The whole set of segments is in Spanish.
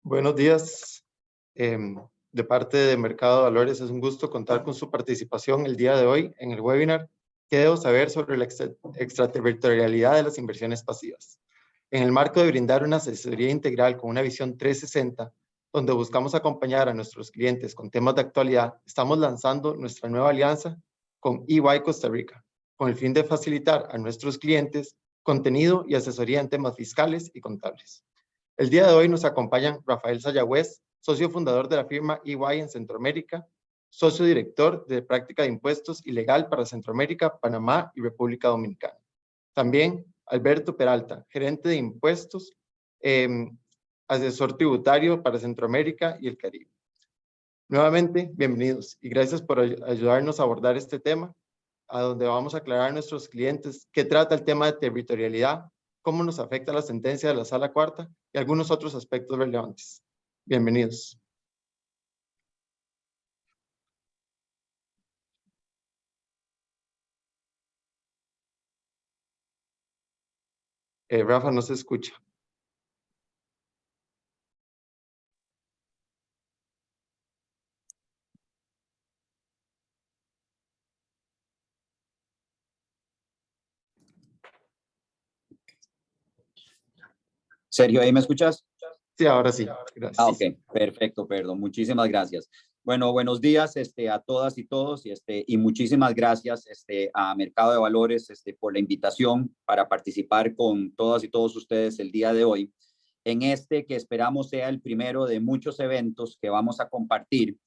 Buenos días. De parte de Mercado de Valores, es un gusto contar con su participación el día de hoy en el webinar ¿Qué debo saber sobre la extraterritorialidad de las inversiones pasivas? En el marco de brindar una asesoría integral con una visión 360, donde buscamos acompañar a nuestros clientes con temas de actualidad, estamos lanzando nuestra nueva alianza con EY Costa Rica, con el fin de facilitar a nuestros clientes contenido y asesoría en temas fiscales y contables. El día de hoy nos acompañan Rafael Sayagüez, socio fundador de la firma EY en Centroamérica, socio director de práctica de impuestos y legal para Centroamérica, Panamá y República Dominicana. También Alberto Peralta, gerente de impuestos, asesor tributario para Centroamérica y el Caribe. Nuevamente, bienvenidos y gracias por ayudarnos a abordar este tema, a donde vamos a aclarar a nuestros clientes qué trata el tema de territorialidad, cómo nos afecta la sentencia de la Sala Cuarta y algunos otros aspectos relevantes. Bienvenidos. Rafa, no se escucha. Sergio, ¿ahí me escuchas? Sí, ahora sí. Gracias. Ok, perfecto, perdón. Muchísimas gracias. Bueno, buenos días a todas y todos y muchísimas gracias a Mercado de Valores por la invitación para participar con todas y todos ustedes el día de hoy en que esperamos sea el primero de muchos eventos que vamos a compartir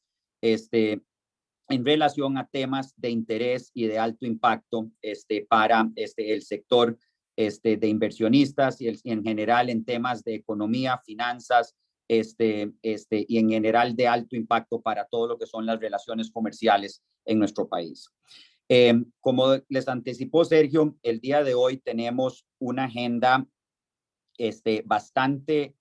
en relación a temas de interés y de alto impacto para el sector de inversionistas y en general en temas de economía, finanzas, y en general de alto impacto para todo lo que son las relaciones comerciales en nuestro país. Como les anticipó Sergio, el día de hoy tenemos una agenda bastante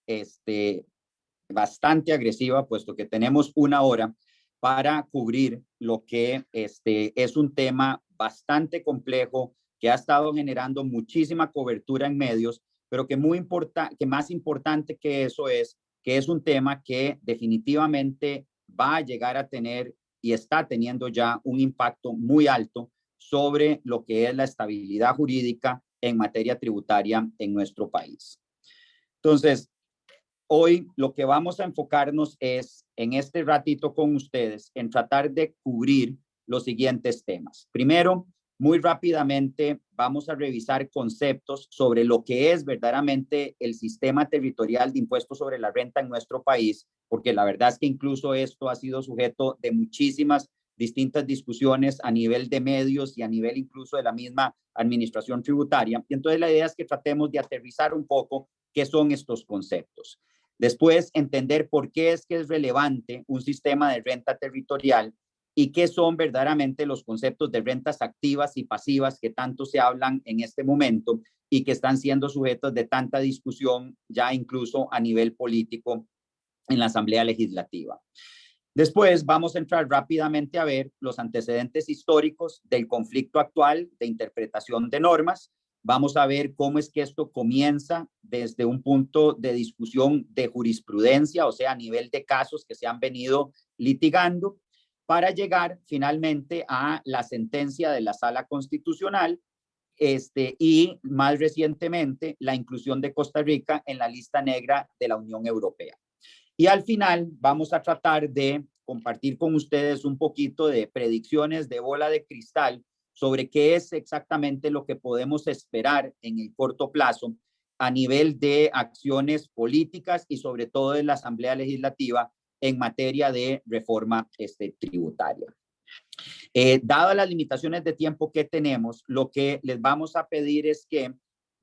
agresiva, puesto que tenemos una hora para cubrir lo que es un tema bastante complejo que ha estado generando muchísima cobertura en medios, pero que más importante que eso es que es un tema que definitivamente va a llegar a tener y está teniendo ya un impacto muy alto sobre lo que es la estabilidad jurídica en materia tributaria en nuestro país. Entonces, hoy lo que vamos a enfocarnos es en este ratito con ustedes en tratar de cubrir los siguientes temas. Primero, muy rápidamente vamos a revisar conceptos sobre lo que es verdaderamente el sistema territorial de impuestos sobre la renta en nuestro país, porque la verdad es que incluso esto ha sido sujeto de muchísimas distintas discusiones a nivel de medios y a nivel incluso de la misma administración tributaria. Y entonces la idea es que tratemos de aterrizar un poco qué son estos conceptos. Después, entender por qué es que es relevante un sistema de renta territorial y qué son verdaderamente los conceptos de rentas activas y pasivas que tanto se hablan en este momento y que están siendo sujetos de tanta discusión ya incluso a nivel político en la Asamblea Legislativa. Después vamos a entrar rápidamente a ver los antecedentes históricos del conflicto actual de interpretación de normas. Vamos a ver cómo es que esto comienza desde un punto de discusión de jurisprudencia, o sea, a nivel de casos que se han venido litigando, para llegar finalmente a la sentencia de la Sala Constitucional y más recientemente la inclusión de Costa Rica en la lista negra de la Unión Europea. Y al final vamos a tratar de compartir con ustedes un poquito de predicciones de bola de cristal sobre qué es exactamente lo que podemos esperar en el corto plazo a nivel de acciones políticas y sobre todo en la Asamblea Legislativa en materia de reforma tributaria. Dadas las limitaciones de tiempo que tenemos, lo que les vamos a pedir es que,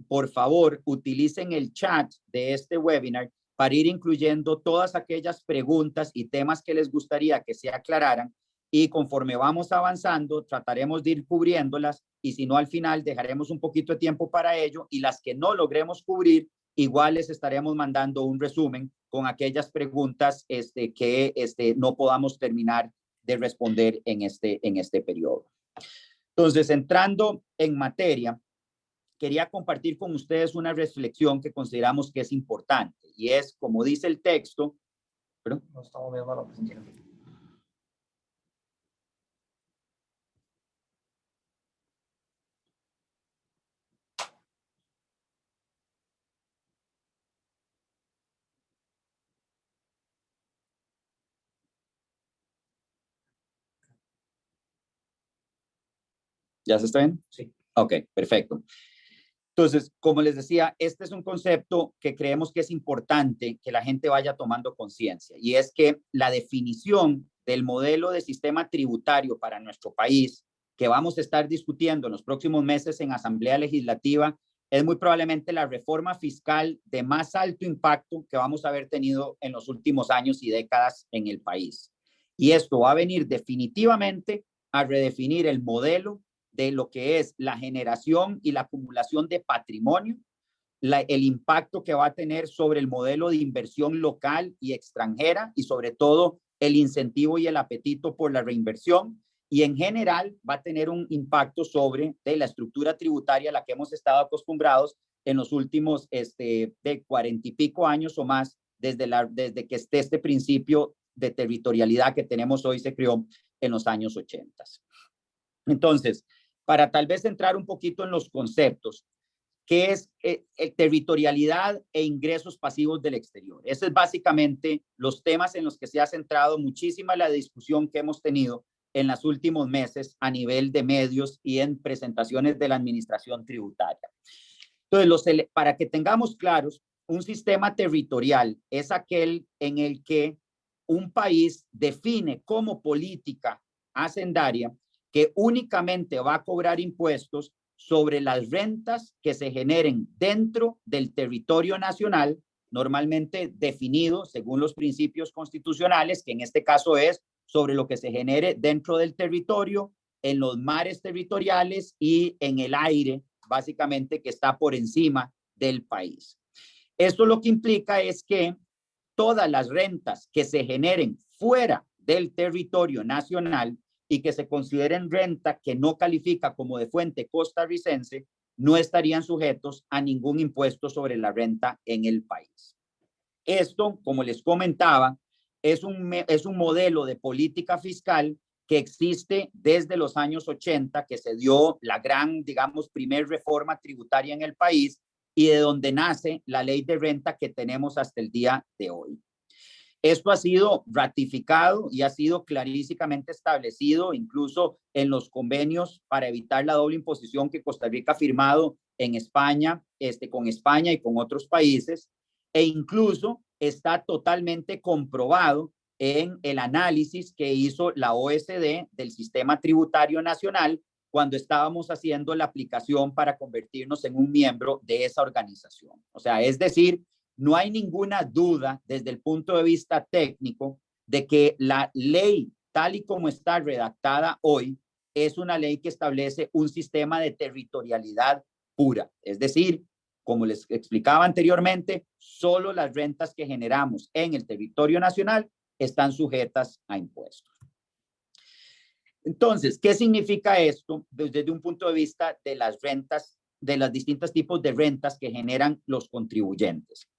por favor, utilicen el chat de este webinar para ir incluyendo todas aquellas preguntas y temas que les gustaría que se aclararan y conforme vamos avanzando trataremos de ir cubriéndolas y si no al final dejaremos un poquito de tiempo para ello y las que no logremos cubrir igual les estaremos mandando un resumen con aquellas preguntas que no podamos terminar de responder en este periodo. Entonces, entrando en materia, quería compartir con ustedes una reflexión que consideramos que es importante y es, como dice el texto, ¿Perdón? No estamos viendo la presentación. ¿Ya se está viendo? Sí. Ok, perfecto. Entonces, como les decía, este es un concepto que creemos que es importante que la gente vaya tomando conciencia, y es que la definición del modelo de sistema tributario para nuestro país, que vamos a estar discutiendo en los próximos meses en Asamblea Legislativa, es muy probablemente la reforma fiscal de más alto impacto que vamos a haber tenido en los últimos años y décadas en el país. Y esto va a venir definitivamente a redefinir el modelo de lo que es la generación y la acumulación de patrimonio, el impacto que va a tener sobre el modelo de inversión local y extranjera, y sobre todo el incentivo y el apetito por la reinversión, y en general va a tener un impacto sobre la estructura tributaria a la que hemos estado acostumbrados en los últimos de 40 y pico años o más, desde que este principio de territorialidad que tenemos hoy se creó en los años 80. Entonces, para tal vez entrar un poquito en los conceptos, ¿qué es territorialidad e ingresos pasivos del exterior? Esos es básicamente los temas en los que se ha centrado muchísima la discusión que hemos tenido en los últimos meses a nivel de medios y en presentaciones de la administración tributaria. Entonces, para que tengamos claros, un sistema territorial es aquel en el que un país define como política hacendaria que únicamente va a cobrar impuestos sobre las rentas que se generen dentro del territorio nacional, normalmente definido según los principios constitucionales, que en este caso es sobre lo que se genere dentro del territorio, en los mares territoriales y en el aire, básicamente, que está por encima del país. Esto lo que implica es que todas las rentas que se generen fuera del territorio nacional y que se consideren renta que no califica como de fuente costarricense, no estarían sujetos a ningún impuesto sobre la renta en el país. Esto, como les comentaba, es un modelo de política fiscal que existe desde los años 80, que se dio la gran, digamos, primer reforma tributaria en el país, y de donde nace la ley de renta que tenemos hasta el día de hoy. Esto ha sido ratificado y ha sido clarísimamente establecido incluso en los convenios para evitar la doble imposición que Costa Rica ha firmado en España, con España y con otros países, e incluso está totalmente comprobado en el análisis que hizo la OSD del sistema tributario nacional cuando estábamos haciendo la aplicación para convertirnos en un miembro de esa organización. O sea, es decir, no hay ninguna duda desde el punto de vista técnico de que la ley, tal y como está redactada hoy, es una ley que establece un sistema de territorialidad pura. Es decir, como les explicaba anteriormente, solo las rentas que generamos en el territorio nacional están sujetas a impuestos. Entonces, ¿qué significa esto desde un punto de vista de las rentas, de los distintos tipos de rentas que generan los contribuyentes?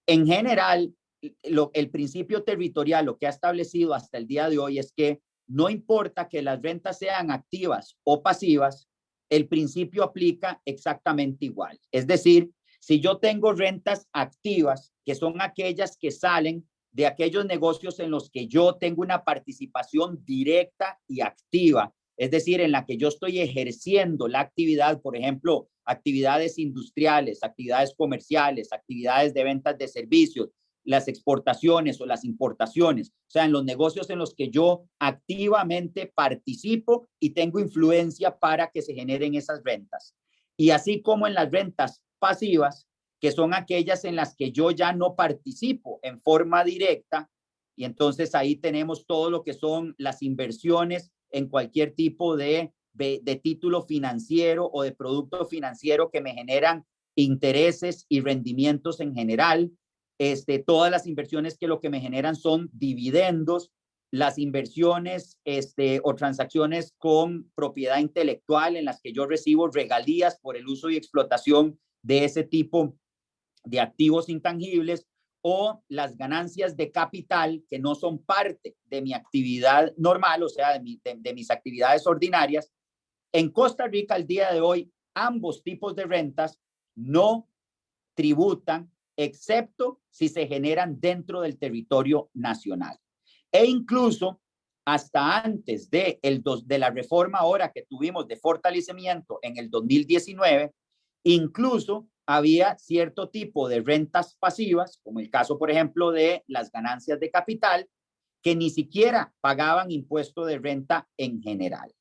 En general, el principio territorial, lo que ha establecido hasta el día de hoy es que no importa que las rentas sean activas o pasivas, el principio aplica exactamente igual. Es decir, si yo tengo rentas activas, que son aquellas que salen de aquellos negocios en los que yo tengo una participación directa y activa, es decir, en la que yo estoy ejerciendo la actividad, por ejemplo, actividades industriales, actividades comerciales, actividades de ventas de servicios, las exportaciones o las importaciones, o sea, en los negocios en los que yo activamente participo y tengo influencia para que se generen esas rentas. Y así como en las rentas pasivas, que son aquellas en las que yo ya no participo en forma directa, y entonces ahí tenemos todo lo que son las inversiones en cualquier tipo de título financiero o de producto financiero que me generan intereses y rendimientos en general. Todas las inversiones que lo que me generan son dividendos, las inversiones o transacciones con propiedad intelectual en las que yo recibo regalías por el uso y explotación de ese tipo de activos intangibles, o las ganancias de capital que no son parte de mi actividad normal, o sea, de mis actividades ordinarias. En Costa Rica, al día de hoy, ambos tipos de rentas no tributan, excepto si se generan dentro del territorio nacional. E incluso hasta antes de la reforma ahora que tuvimos de fortalecimiento en el 2019, incluso había cierto tipo de rentas pasivas, como el caso, por ejemplo, de las ganancias de capital, que ni siquiera pagaban impuesto de renta en general.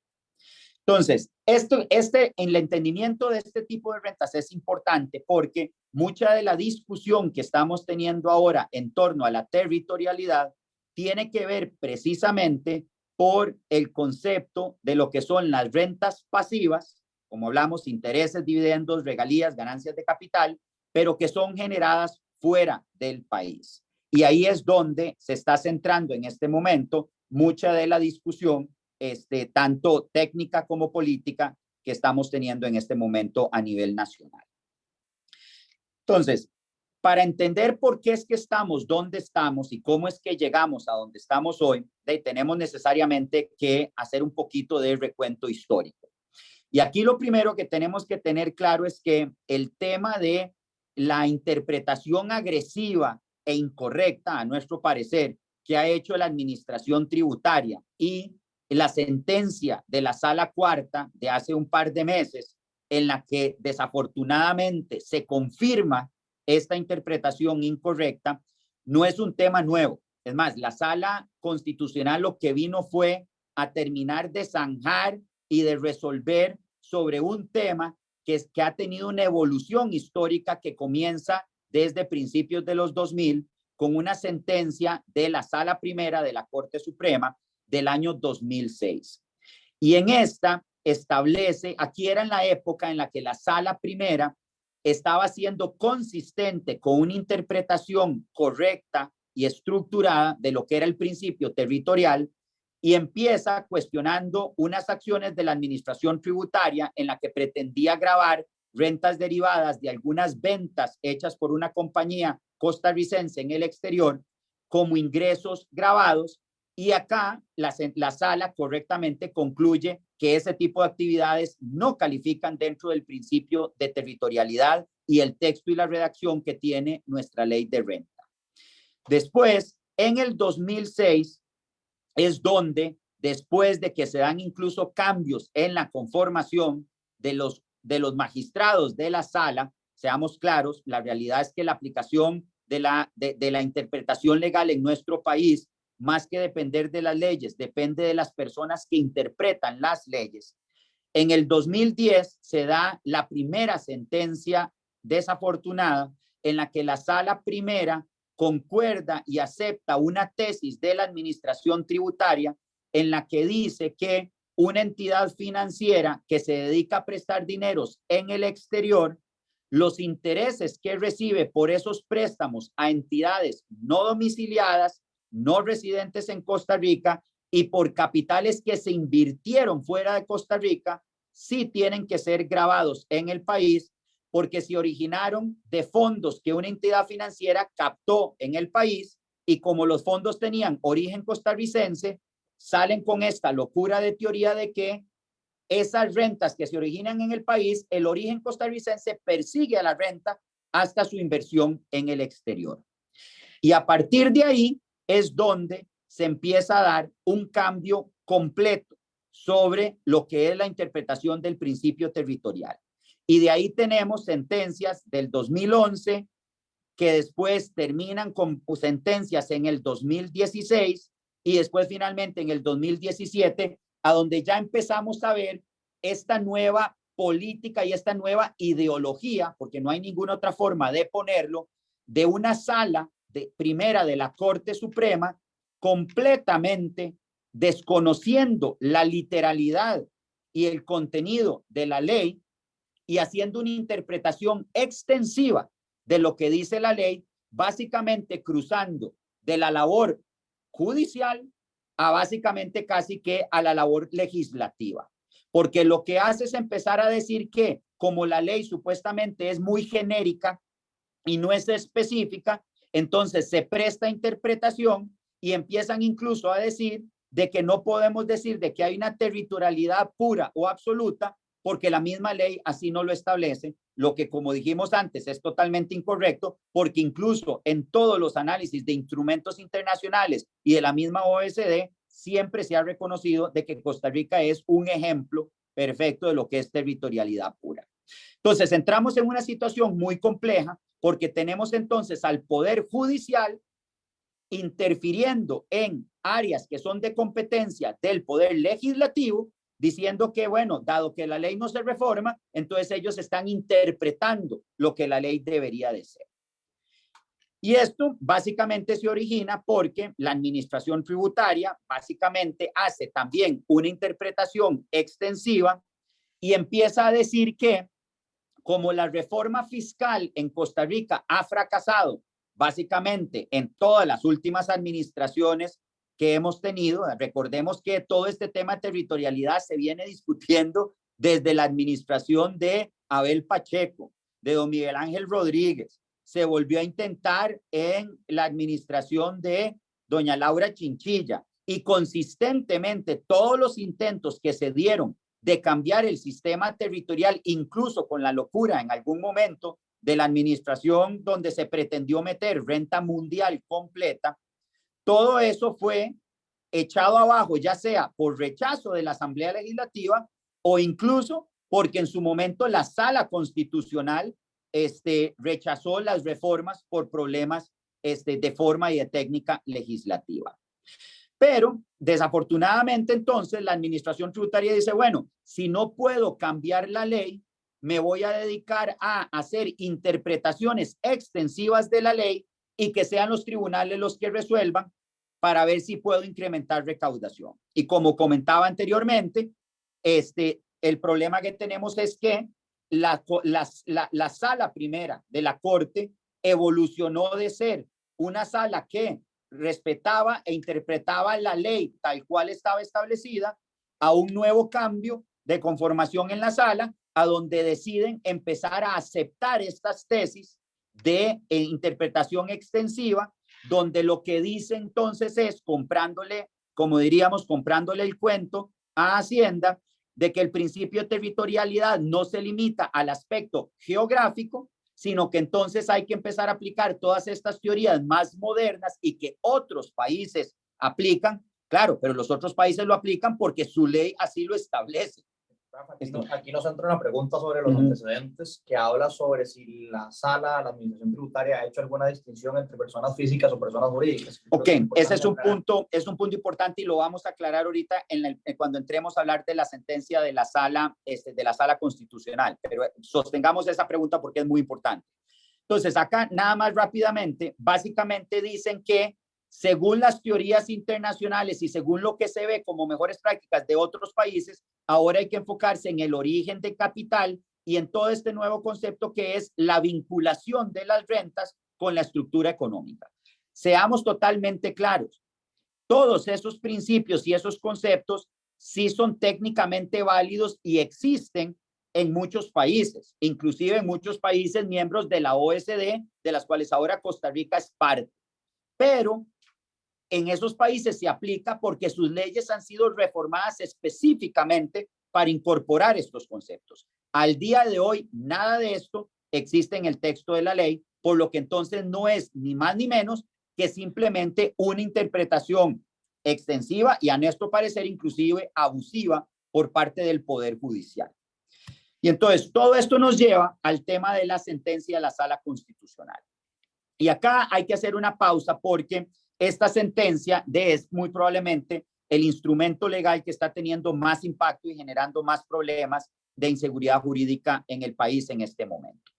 Entonces, el entendimiento de este tipo de rentas es importante porque mucha de la discusión que estamos teniendo ahora en torno a la territorialidad tiene que ver precisamente por el concepto de lo que son las rentas pasivas, como hablamos, intereses, dividendos, regalías, ganancias de capital, pero que son generadas fuera del país. Y ahí es donde se está centrando en este momento mucha de la discusión, tanto técnica como política, que estamos teniendo en este momento a nivel nacional. Entonces, para entender por qué es que estamos donde estamos y cómo es que llegamos a donde estamos hoy, tenemos necesariamente que hacer un poquito de recuento histórico. Y aquí lo primero que tenemos que tener claro es que el tema de la interpretación agresiva e incorrecta, a nuestro parecer, que ha hecho la administración tributaria y la sentencia de la Sala Cuarta de hace un par de meses, en la que desafortunadamente se confirma esta interpretación incorrecta, no es un tema nuevo. Es más, la Sala Constitucional lo que vino fue a terminar de zanjar y de resolver sobre un tema que ha tenido una evolución histórica que comienza desde principios de los 2000 con una sentencia de la Sala Primera de la Corte Suprema del año 2006. Y en esta establece, aquí era en la época en la que la Sala Primera estaba siendo consistente con una interpretación correcta y estructurada de lo que era el principio territorial, y empieza cuestionando unas acciones de la administración tributaria en la que pretendía gravar rentas derivadas de algunas ventas hechas por una compañía costarricense en el exterior como ingresos gravados. Y acá la sala correctamente concluye que ese tipo de actividades no califican dentro del principio de territorialidad y el texto y la redacción que tiene nuestra ley de renta. Después, en el 2006, es donde, después de que se dan incluso cambios en la conformación de los magistrados de la sala, seamos claros, la realidad es que la aplicación de la interpretación legal en nuestro país, más que depender de las leyes, depende de las personas que interpretan las leyes. En el 2010 se da la primera sentencia desafortunada en la que la Sala Primera concuerda y acepta una tesis de la administración tributaria en la que dice que una entidad financiera que se dedica a prestar dineros en el exterior, los intereses que recibe por esos préstamos a entidades no domiciliadas, no residentes en Costa Rica y por capitales que se invirtieron fuera de Costa Rica, sí tienen que ser gravados en el país, porque se originaron de fondos que una entidad financiera captó en el país, y como los fondos tenían origen costarricense, salen con esta locura de teoría de que esas rentas que se originan en el país, el origen costarricense persigue a la renta hasta su inversión en el exterior. Y a partir de ahí es donde se empieza a dar un cambio completo sobre lo que es la interpretación del principio territorial. Y de ahí tenemos sentencias del 2011 que después terminan con sentencias en el 2016 y después finalmente en el 2017, a donde ya empezamos a ver esta nueva política y esta nueva ideología, porque no hay ninguna otra forma de ponerlo, de una sala primera de la Corte Suprema completamente desconociendo la literalidad y el contenido de la ley y haciendo una interpretación extensiva de lo que dice la ley, básicamente cruzando de la labor judicial a básicamente casi que a la labor legislativa. Porque lo que hace es empezar a decir que como la ley supuestamente es muy genérica y no es específica, entonces se presta interpretación y empiezan incluso a decir de que no podemos decir de que hay una territorialidad pura o absoluta porque la misma ley así no lo establece, lo que como dijimos antes es totalmente incorrecto porque incluso en todos los análisis de instrumentos internacionales y de la misma OECD siempre se ha reconocido de que Costa Rica es un ejemplo perfecto de lo que es territorialidad pura. Entonces entramos en una situación muy compleja porque tenemos entonces al Poder Judicial interfiriendo en áreas que son de competencia del Poder Legislativo, diciendo que, bueno, dado que la ley no se reforma, entonces ellos están interpretando lo que la ley debería de ser. Y esto básicamente se origina porque la administración tributaria básicamente hace también una interpretación extensiva y empieza a decir que como la reforma fiscal en Costa Rica ha fracasado básicamente en todas las últimas administraciones que hemos tenido, recordemos que todo este tema de territorialidad se viene discutiendo desde la administración de Abel Pacheco, de don Miguel Ángel Rodríguez, se volvió a intentar en la administración de doña Laura Chinchilla y consistentemente todos los intentos que se dieron de cambiar el sistema territorial, incluso con la locura en algún momento de la administración donde se pretendió meter renta mundial completa, todo eso fue echado abajo, ya sea por rechazo de la Asamblea Legislativa o incluso porque en su momento la Sala Constitucional rechazó las reformas por problemas de forma y de técnica legislativa. Pero desafortunadamente entonces la administración tributaria dice, bueno, si no puedo cambiar la ley, me voy a dedicar a hacer interpretaciones extensivas de la ley y que sean los tribunales los que resuelvan para ver si puedo incrementar recaudación. Y como comentaba anteriormente, el problema que tenemos es que la sala primera de la Corte evolucionó de ser una sala que respetaba e interpretaba la ley tal cual estaba establecida a un nuevo cambio de conformación en la sala, a donde deciden empezar a aceptar estas tesis de interpretación extensiva, donde lo que dice entonces es comprándole, como diríamos, comprándole el cuento a Hacienda, de que el principio de territorialidad no se limita al aspecto geográfico, sino que entonces hay que empezar a aplicar todas estas teorías más modernas y que otros países aplican, claro, pero los otros países lo aplican porque su ley así lo establece. Aquí nos entra una pregunta sobre los antecedentes que habla sobre si la sala, la administración tributaria ha hecho alguna distinción entre personas físicas o personas jurídicas. Ok, ese es un punto importante y lo vamos a aclarar ahorita cuando entremos a hablar de la sentencia de la sala constitucional, pero sostengamos esa pregunta porque es muy importante. Entonces, acá nada más rápidamente, básicamente dicen que según las teorías internacionales y según lo que se ve como mejores prácticas de otros países, ahora hay que enfocarse en el origen de capital y en todo este nuevo concepto que es la vinculación de las rentas con la estructura económica. Seamos totalmente claros, todos esos principios y esos conceptos sí son técnicamente válidos y existen en muchos países, inclusive en muchos países miembros de la OECD, de las cuales ahora Costa Rica es parte. Pero en esos países se aplica porque sus leyes han sido reformadas específicamente para incorporar estos conceptos. Al día de hoy, nada de esto existe en el texto de la ley, por lo que entonces no es ni más ni menos que simplemente una interpretación extensiva y a nuestro parecer inclusive abusiva por parte del Poder Judicial. Y entonces todo esto nos lleva al tema de la sentencia de la Sala Constitucional. Y acá hay que hacer una pausa porque esta sentencia es muy probablemente el instrumento legal que está teniendo más impacto y generando más problemas de inseguridad jurídica en el país en este momento.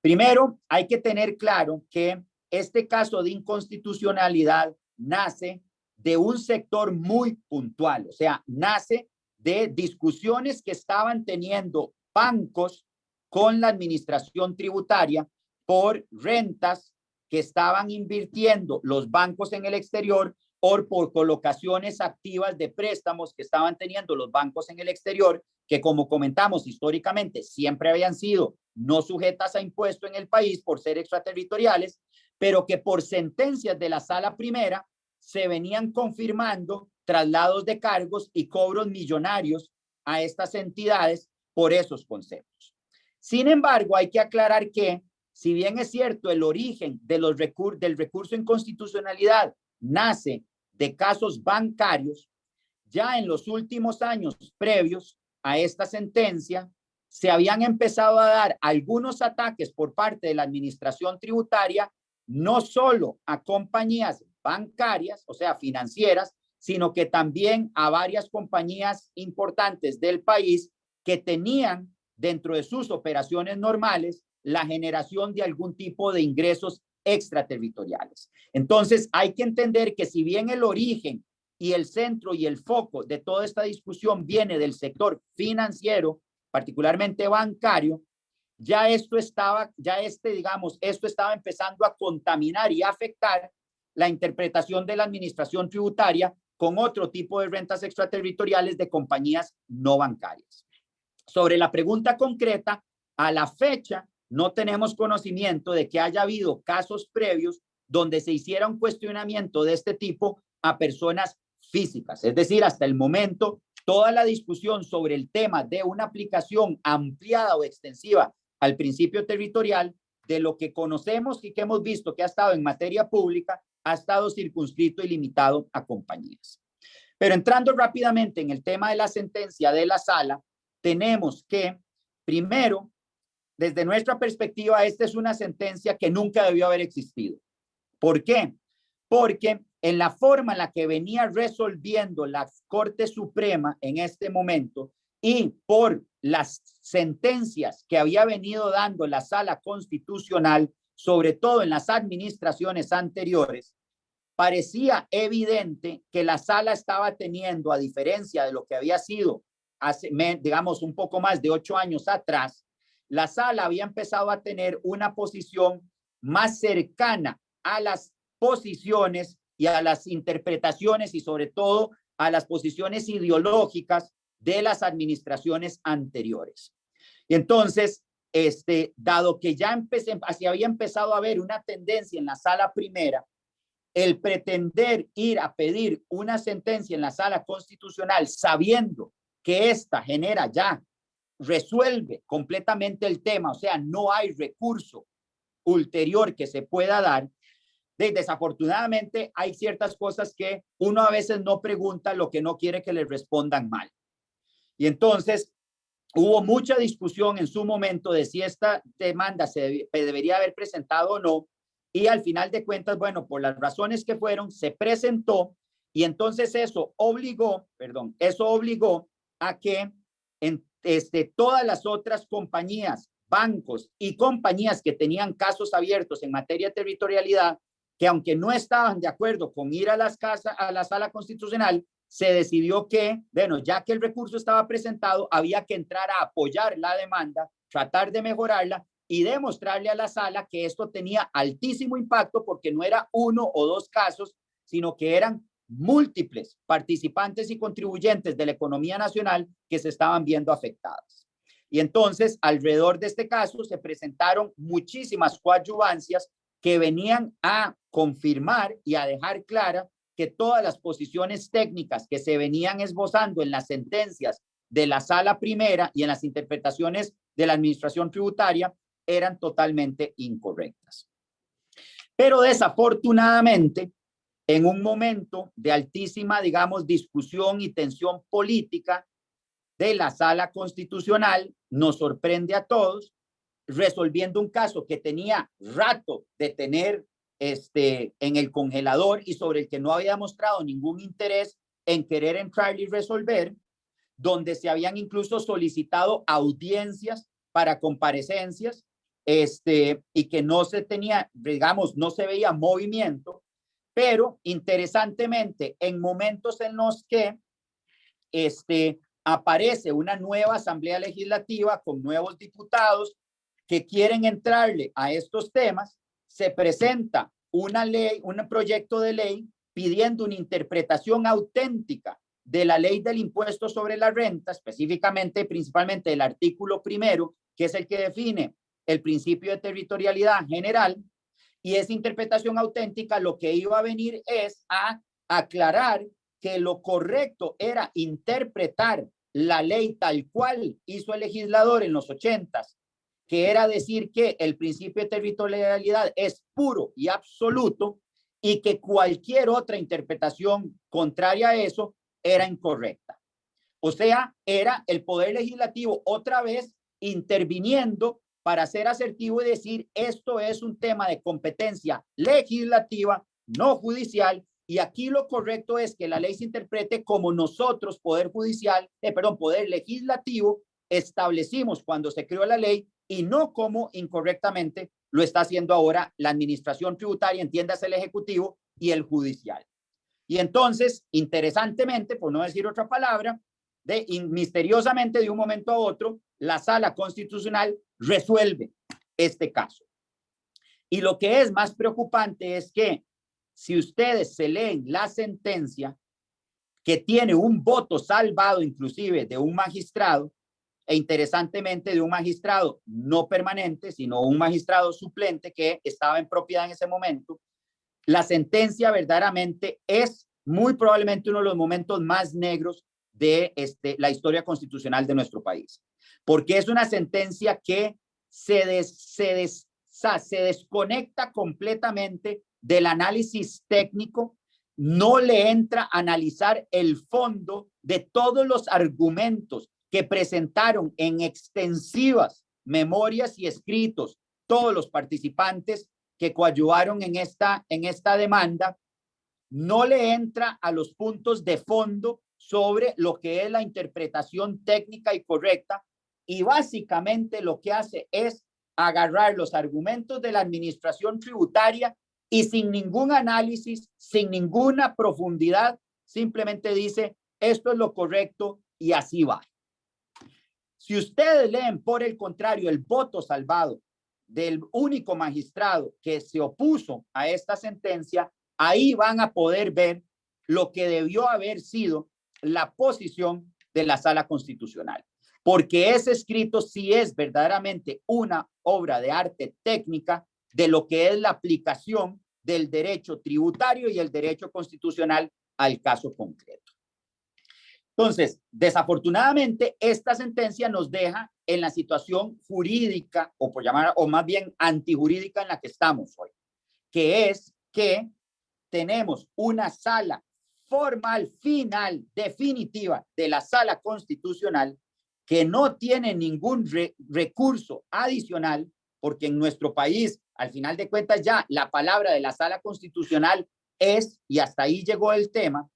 Primero, hay que tener claro que este caso de inconstitucionalidad nace de un sector muy puntual, o sea, nace de discusiones que estaban teniendo bancos con la administración tributaria por rentas que estaban invirtiendo los bancos en el exterior o por colocaciones activas de préstamos que estaban teniendo los bancos en el exterior, que como comentamos históricamente siempre habían sido no sujetas a impuesto en el país por ser extraterritoriales, pero que por sentencias de la Sala Primera se venían confirmando traslados de cargos y cobros millonarios a estas entidades por esos conceptos. Sin embargo, hay que aclarar que, si bien es cierto, el origen de del recurso en constitucionalidad nace de casos bancarios, ya en los últimos años previos a esta sentencia, se habían empezado a dar algunos ataques por parte de la administración tributaria, no solo a compañías bancarias, o sea, financieras, sino que también a varias compañías importantes del país que tenían dentro de sus operaciones normales la generación de algún tipo de ingresos extraterritoriales. Entonces, hay que entender que si bien el origen y el centro y el foco de toda esta discusión viene del sector financiero, particularmente bancario, ya esto estaba empezando a contaminar y afectar la interpretación de la administración tributaria con otro tipo de rentas extraterritoriales de compañías no bancarias. Sobre la pregunta concreta, a la fecha no tenemos conocimiento de que haya habido casos previos donde se hiciera un cuestionamiento de este tipo a personas físicas. Es decir, hasta el momento, toda la discusión sobre el tema de una aplicación ampliada o extensiva al principio territorial, de lo que conocemos y que hemos visto que ha estado en materia pública, ha estado circunscrito y limitado a compañías. Pero entrando rápidamente en el tema de la sentencia de la sala, tenemos que, primero, desde nuestra perspectiva, esta es una sentencia que nunca debió haber existido. ¿Por qué? Porque en la forma en la que venía resolviendo la Corte Suprema en este momento y por las sentencias que había venido dando la Sala Constitucional, sobre todo en las administraciones anteriores, parecía evidente que la Sala estaba teniendo, a diferencia de lo que había sido hace, digamos, un poco más de 8 años atrás, la Sala había empezado a tener una posición más cercana a las posiciones y a las interpretaciones y sobre todo a las posiciones ideológicas de las administraciones anteriores. Y entonces, dado que ya había empezado a haber una tendencia en la Sala Primera, el pretender ir a pedir una sentencia en la Sala Constitucional sabiendo que esta resuelve completamente el tema, o sea, no hay recurso ulterior que se pueda dar, desafortunadamente hay ciertas cosas que uno a veces no pregunta lo que no quiere que le respondan mal. Y entonces hubo mucha discusión en su momento de si esta demanda se debería haber presentado o no, y al final de cuentas, bueno, por las razones que fueron, se presentó, y entonces eso obligó a que todas las otras compañías, bancos y compañías que tenían casos abiertos en materia de territorialidad, que aunque no estaban de acuerdo con ir a la Sala Constitucional, se decidió que, bueno, ya que el recurso estaba presentado, había que entrar a apoyar la demanda, tratar de mejorarla y demostrarle a la Sala que esto tenía altísimo impacto porque no era 1 o 2 casos, sino que eran múltiples participantes y contribuyentes de la economía nacional que se estaban viendo afectadas. Y entonces, alrededor de este caso, se presentaron muchísimas coadyuvancias que venían a confirmar y a dejar clara que todas las posiciones técnicas que se venían esbozando en las sentencias de la Sala Primera y en las interpretaciones de la Administración Tributaria eran totalmente incorrectas. Pero desafortunadamente, en un momento de altísima, digamos, discusión y tensión política de la Sala Constitucional, nos sorprende a todos, resolviendo un caso que tenía rato de tener en el congelador y sobre el que no había mostrado ningún interés en querer entrar y resolver, donde se habían incluso solicitado audiencias para comparecencias, y que no se tenía, digamos, no se veía movimiento, pero interesantemente, en momentos en los que aparece una nueva Asamblea Legislativa con nuevos diputados que quieren entrarle a estos temas, se presenta una ley, un proyecto de ley pidiendo una interpretación auténtica de la ley del impuesto sobre la renta, específicamente, principalmente el artículo 1, que es el que define el principio de territorialidad general, Y esa interpretación auténtica lo que iba a venir es a aclarar que lo correcto era interpretar la ley tal cual hizo el legislador en los 80s, que era decir que el principio de territorialidad es puro y absoluto y que cualquier otra interpretación contraria a eso era incorrecta. O sea, era el Poder Legislativo otra vez interviniendo para ser asertivo y decir esto es un tema de competencia legislativa, no judicial, y aquí lo correcto es que la ley se interprete como nosotros, Poder Legislativo, establecimos cuando se creó la ley y no como incorrectamente lo está haciendo ahora la administración tributaria, entiéndase el Ejecutivo y el Judicial. Y entonces, interesantemente, por no decir otra palabra, misteriosamente de un momento a otro, la Sala Constitucional resuelve este caso. Y lo que es más preocupante es que si ustedes se leen la sentencia, que tiene un voto salvado inclusive de un magistrado, e interesantemente de un magistrado no permanente, sino un magistrado suplente que estaba en propiedad en ese momento, la sentencia verdaderamente es muy probablemente uno de los momentos más negros de la historia constitucional de nuestro país, porque es una sentencia que se desconecta completamente del análisis técnico, no le entra a analizar el fondo de todos los argumentos que presentaron en extensivas memorias y escritos todos los participantes que coadyuvaron en esta demanda, no le entra a los puntos de fondo sobre lo que es la interpretación técnica y correcta, y básicamente lo que hace es agarrar los argumentos de la administración tributaria y sin ningún análisis, sin ninguna profundidad, simplemente dice, esto es lo correcto y así va. Si ustedes leen, por el contrario, el voto salvado del único magistrado que se opuso a esta sentencia, ahí van a poder ver lo que debió haber sido la posición de la Sala Constitucional, porque ese escrito sí es verdaderamente una obra de arte técnica de lo que es la aplicación del derecho tributario y el derecho constitucional al caso concreto. Entonces, desafortunadamente, esta sentencia nos deja en la situación jurídica, o por llamar, o más bien antijurídica en la que estamos hoy, que es que tenemos una sala formal, final, definitiva de la Sala Constitucional que no tiene ningún recurso adicional, porque en nuestro país, al final de cuentas, ya la palabra de la Sala Constitucional es, y hasta ahí llegó el tema,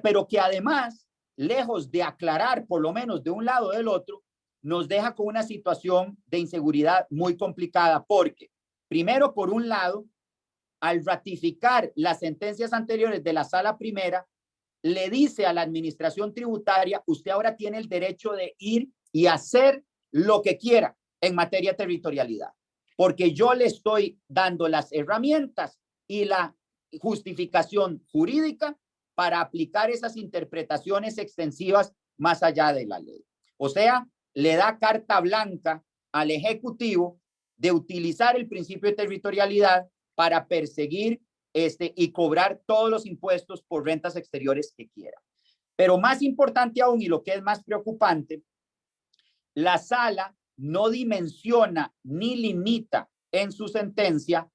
pero que además, lejos de aclarar por lo menos de un lado o del otro, nos deja con una situación de inseguridad muy complicada, porque primero, por un lado, al ratificar las sentencias anteriores de la Sala Primera, le dice a la administración tributaria, usted ahora tiene el derecho de ir y hacer lo que quiera en materia de territorialidad, porque yo le estoy dando las herramientas y la justificación jurídica para aplicar esas interpretaciones extensivas más allá de la ley. O sea, le da carta blanca al Ejecutivo de utilizar el principio de territorialidad para perseguir y cobrar todos los impuestos por rentas exteriores que quiera. Pero más importante aún, y lo que es más preocupante, la sala no dimensiona ni limita en su sentencia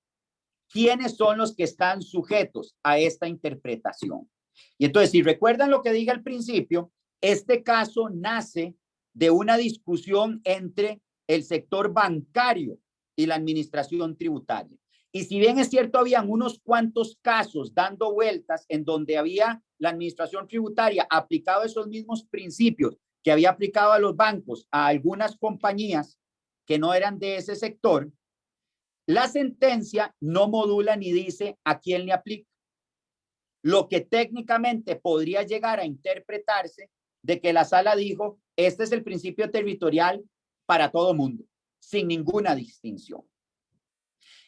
quiénes son los que están sujetos a esta interpretación. Y entonces, si recuerdan lo que dije al principio, este caso nace de una discusión entre el sector bancario y la administración tributaria. Y si bien es cierto, habían unos cuantos casos dando vueltas en donde había la administración tributaria aplicado esos mismos principios que había aplicado a los bancos, a algunas compañías que no eran de ese sector, la sentencia no modula ni dice a quién le aplica. Lo que técnicamente podría llegar a interpretarse de que la sala dijo, este es el principio territorial para todo mundo, sin ninguna distinción.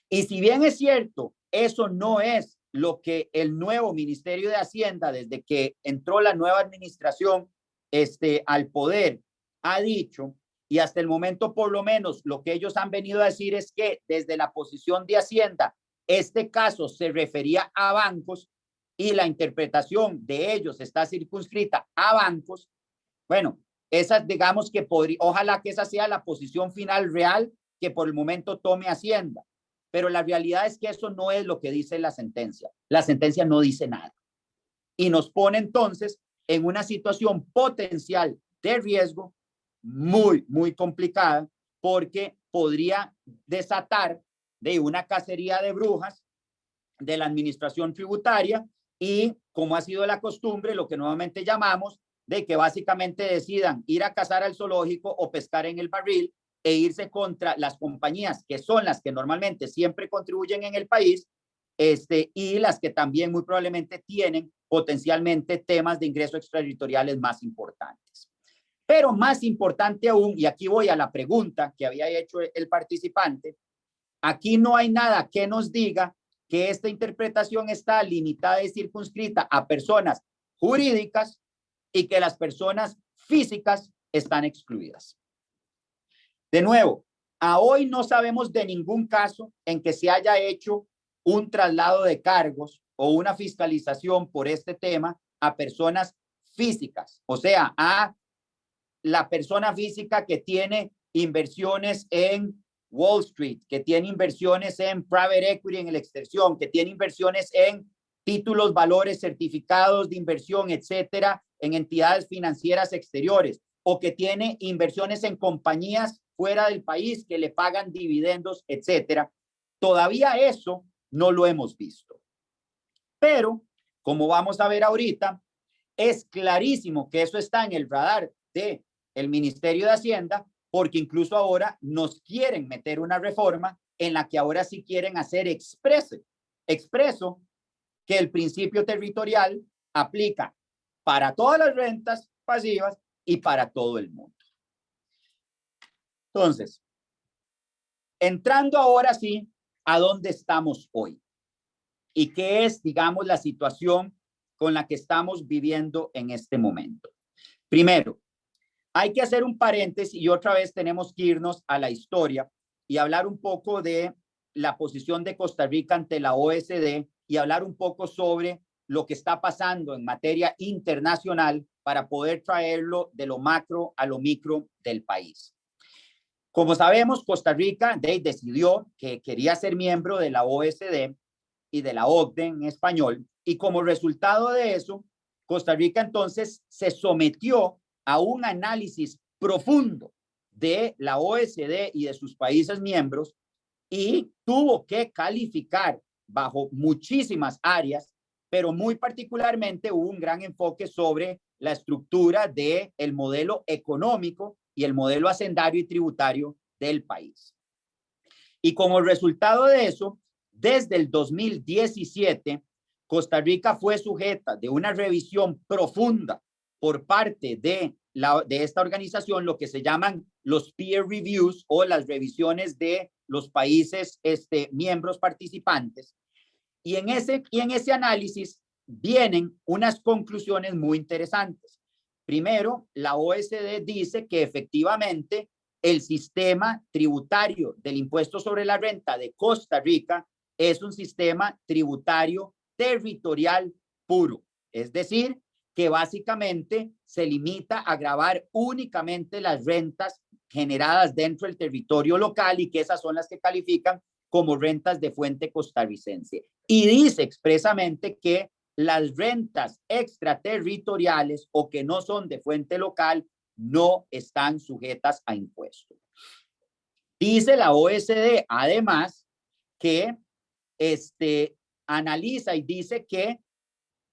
Y si bien es cierto, eso no es lo que el nuevo Ministerio de Hacienda, desde que entró la nueva administración al poder, ha dicho, y hasta el momento por lo menos lo que ellos han venido a decir es que desde la posición de Hacienda, este caso se refería a bancos y la interpretación de ellos está circunscrita a bancos. Bueno, esas digamos que podría, ojalá que esa sea la posición final real que por el momento tome Hacienda, pero la realidad es que eso no es lo que dice la sentencia. La sentencia no dice nada y nos pone entonces en una situación potencial de riesgo muy complicada, porque podría desatar de una cacería de brujas de la administración tributaria y, como ha sido la costumbre, lo que nuevamente llamamos de que básicamente decidan ir a cazar al zoológico o pescar en el barril e irse contra las compañías que son las que normalmente siempre contribuyen en el país, y las que también muy probablemente tienen potencialmente temas de ingresos extraterritoriales más importantes. Pero más importante aún, y aquí voy a la pregunta que había hecho el participante, aquí no hay nada que nos diga que esta interpretación está limitada y circunscrita a personas jurídicas y que las personas físicas están excluidas. De nuevo, a hoy no sabemos de ningún caso en que se haya hecho un traslado de cargos o una fiscalización por este tema a personas físicas, o sea, a la persona física que tiene inversiones en Wall Street, que tiene inversiones en private equity en el exterior, que tiene inversiones en títulos, valores, certificados de inversión, etcétera, en entidades financieras exteriores, o que tiene inversiones en compañías fuera del país que le pagan dividendos, etcétera. Todavía eso no lo hemos visto. Pero, como vamos a ver ahorita, es clarísimo que eso está en el radar de el Ministerio de Hacienda, porque incluso ahora nos quieren meter una reforma en la que ahora sí quieren hacer expreso que el principio territorial aplica para todas las rentas pasivas y para todo el mundo. Entonces, entrando ahora sí a dónde estamos hoy y qué es, digamos, la situación con la que estamos viviendo en este momento. Primero, hay que hacer un paréntesis y otra vez tenemos que irnos a la historia y hablar un poco de la posición de Costa Rica ante la OSD y hablar un poco sobre lo que está pasando en materia internacional para poder traerlo de lo macro a lo micro del país. Como sabemos, Costa Rica decidió que quería ser miembro de la OSD y de la OCDE en español, y como resultado de eso, Costa Rica entonces se sometió a un análisis profundo de la OSD y de sus países miembros y tuvo que calificar bajo muchísimas áreas, pero muy particularmente hubo un gran enfoque sobre la estructura del modelo económico y el modelo hacendario y tributario del país. Y como resultado de eso, desde el 2017, Costa Rica fue sujeta de una revisión profunda por parte de esta organización, lo que se llaman los peer reviews o las revisiones de los países miembros participantes. Y en ese análisis vienen unas conclusiones muy interesantes. Primero, la OSD dice que efectivamente el sistema tributario del impuesto sobre la renta de Costa Rica es un sistema tributario territorial puro, es decir, que básicamente se limita a gravar únicamente las rentas generadas dentro del territorio local y que esas son las que califican como rentas de fuente costarricense. Y dice expresamente que las rentas extraterritoriales o que no son de fuente local no están sujetas a impuestos. Dice la OSD además que analiza y dice que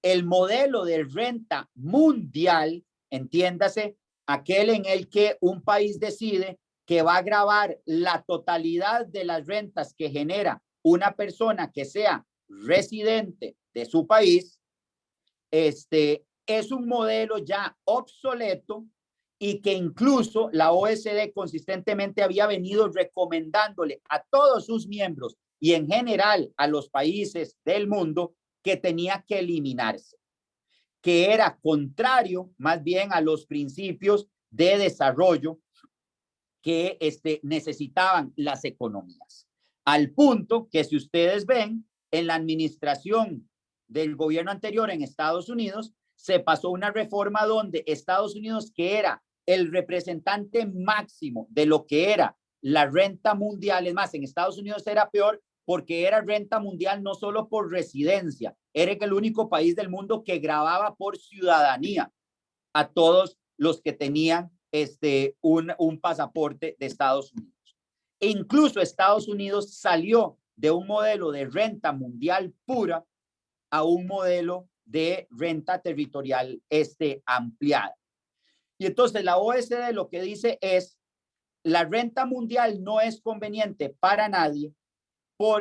el modelo de renta mundial, entiéndase, aquel en el que un país decide que va a gravar la totalidad de las rentas que genera una persona que sea residente de su país, es un modelo ya obsoleto y que incluso la OSD consistentemente había venido recomendándole a todos sus miembros y en general a los países del mundo que tenía que eliminarse, que era contrario más bien a los principios de desarrollo que necesitaban las economías. Al punto que si ustedes ven, en la administración del gobierno anterior en Estados Unidos, se pasó una reforma donde Estados Unidos, que era el representante máximo de lo que era la renta mundial, es más, en Estados Unidos era peor porque era renta mundial no solo por residencia, era el único país del mundo que gravaba por ciudadanía a todos los que tenían un pasaporte de Estados Unidos. E incluso Estados Unidos salió de un modelo de renta mundial pura a un modelo de renta territorial ampliada. Y entonces la OECD lo que dice es, la renta mundial no es conveniente para nadie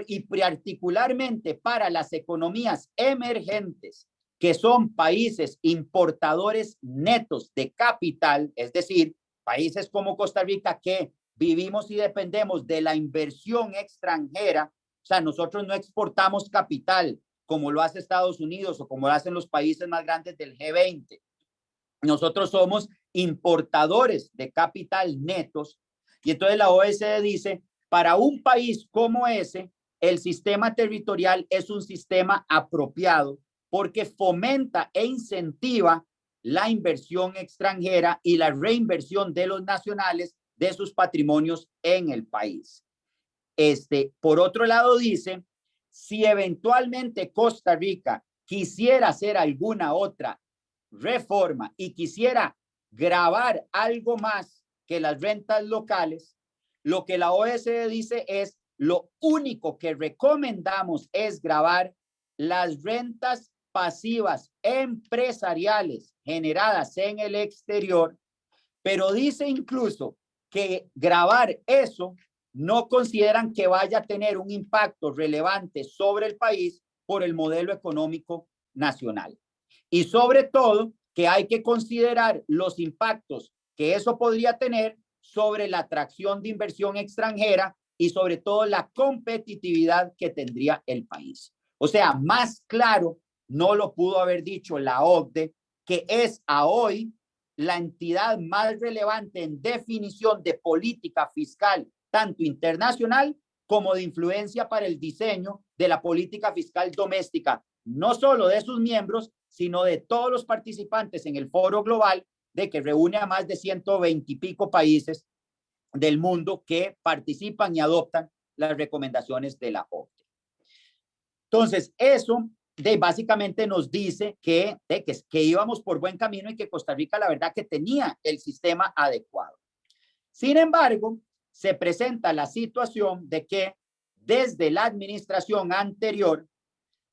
y particularmente para las economías emergentes, que son países importadores netos de capital, es decir, países como Costa Rica que vivimos y dependemos de la inversión extranjera. O sea, nosotros no exportamos capital como lo hace Estados Unidos o como lo hacen los países más grandes del G20. Nosotros somos importadores de capital netos. Y entonces la OECD dice, para un país como ese, el sistema territorial es un sistema apropiado porque fomenta e incentiva la inversión extranjera y la reinversión de los nacionales de sus patrimonios en el país. Por otro lado, dice, si eventualmente Costa Rica quisiera hacer alguna otra reforma y quisiera gravar algo más que las rentas locales, lo que la OECD dice es, lo único que recomendamos es gravar las rentas pasivas empresariales generadas en el exterior, pero dice incluso que gravar eso no consideran que vaya a tener un impacto relevante sobre el país por el modelo económico nacional. Y sobre todo, que hay que considerar los impactos que eso podría tener sobre la atracción de inversión extranjera y sobre todo la competitividad que tendría el país. O sea, más claro no lo pudo haber dicho la OCDE, que es a hoy la entidad más relevante en definición de política fiscal, tanto internacional como de influencia para el diseño de la política fiscal doméstica, no solo de sus miembros, sino de todos los participantes en el foro global de que reúne a más de 120 y pico países del mundo que participan y adoptan las recomendaciones de la OCDE. Entonces, eso básicamente nos dice que íbamos por buen camino y que Costa Rica, la verdad, que tenía el sistema adecuado. Sin embargo, se presenta la situación de que desde la administración anterior,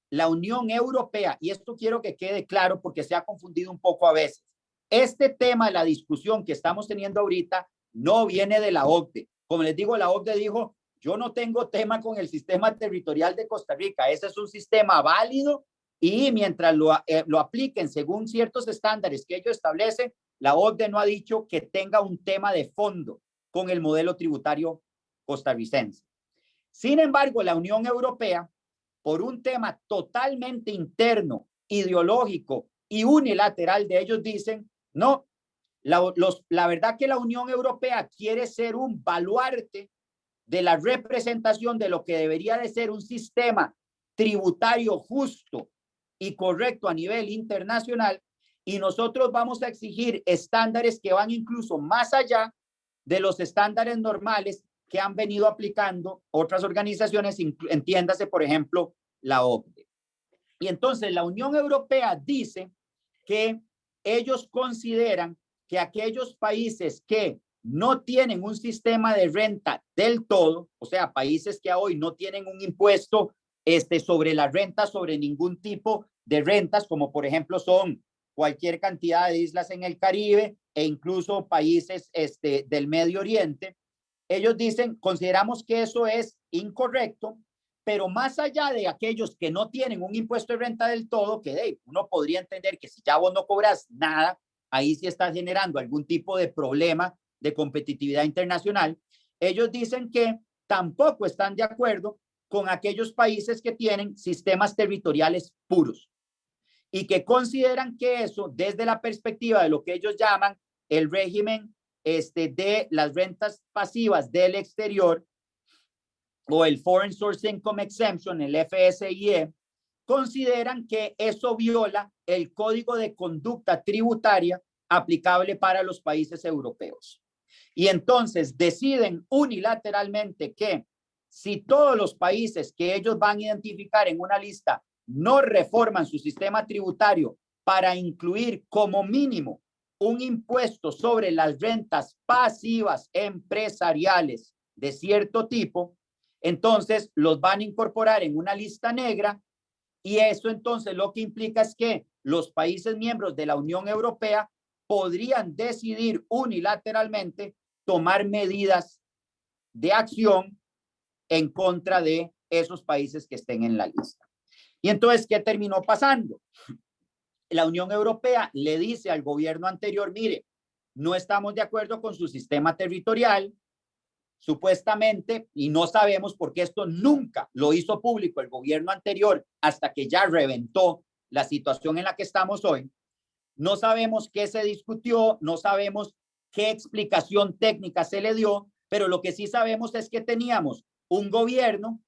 la Unión Europea, y esto quiero que quede claro porque se ha confundido un poco a veces, este tema, la discusión que estamos teniendo ahorita, no viene de la OCDE. Como les digo, la OCDE dijo, yo no tengo tema con el sistema territorial de Costa Rica, ese es un sistema válido y mientras lo apliquen según ciertos estándares que ellos establecen, la OCDE no ha dicho que tenga un tema de fondo con el modelo tributario costarricense. Sin embargo, la Unión Europea, por un tema totalmente interno, ideológico y unilateral de ellos, dicen, no, la verdad que la Unión Europea quiere ser un baluarte de la representación de lo que debería de ser un sistema tributario justo y correcto a nivel internacional, y nosotros vamos a exigir estándares que van incluso más allá de los estándares normales que han venido aplicando otras organizaciones, entiéndase, por ejemplo, la OCDE. Y entonces la Unión Europea dice que ellos consideran que aquellos países que no tienen un sistema de renta del todo, o sea, países que hoy no tienen un impuesto sobre la renta, sobre ningún tipo de rentas, como por ejemplo son cualquier cantidad de islas en el Caribe e incluso países del Medio Oriente, ellos dicen, consideramos que eso es incorrecto, pero más allá de aquellos que no tienen un impuesto de renta del todo, que uno podría entender que si ya vos no cobras nada, ahí sí está generando algún tipo de problema de competitividad internacional, ellos dicen que tampoco están de acuerdo con aquellos países que tienen sistemas territoriales puros y que consideran que eso, desde la perspectiva de lo que ellos llaman el régimen de las rentas pasivas del exterior o el Foreign Source Income Exemption, el FSIE, consideran que eso viola el Código de Conducta Tributaria aplicable para los países europeos. Y entonces deciden unilateralmente que si todos los países que ellos van a identificar en una lista no reforman su sistema tributario para incluir como mínimo un impuesto sobre las rentas pasivas empresariales de cierto tipo, entonces los van a incorporar en una lista negra, y eso entonces lo que implica es que los países miembros de la Unión Europea podrían decidir unilateralmente tomar medidas de acción en contra de esos países que estén en la lista. Y entonces, ¿qué terminó pasando? La Unión Europea le dice al gobierno anterior, mire, no estamos de acuerdo con su sistema territorial, supuestamente, y no sabemos por qué esto nunca lo hizo público el gobierno anterior hasta que ya reventó la situación en la que estamos hoy. No sabemos qué se discutió, no sabemos qué explicación técnica se le dio, pero lo que sí sabemos es que teníamos un gobierno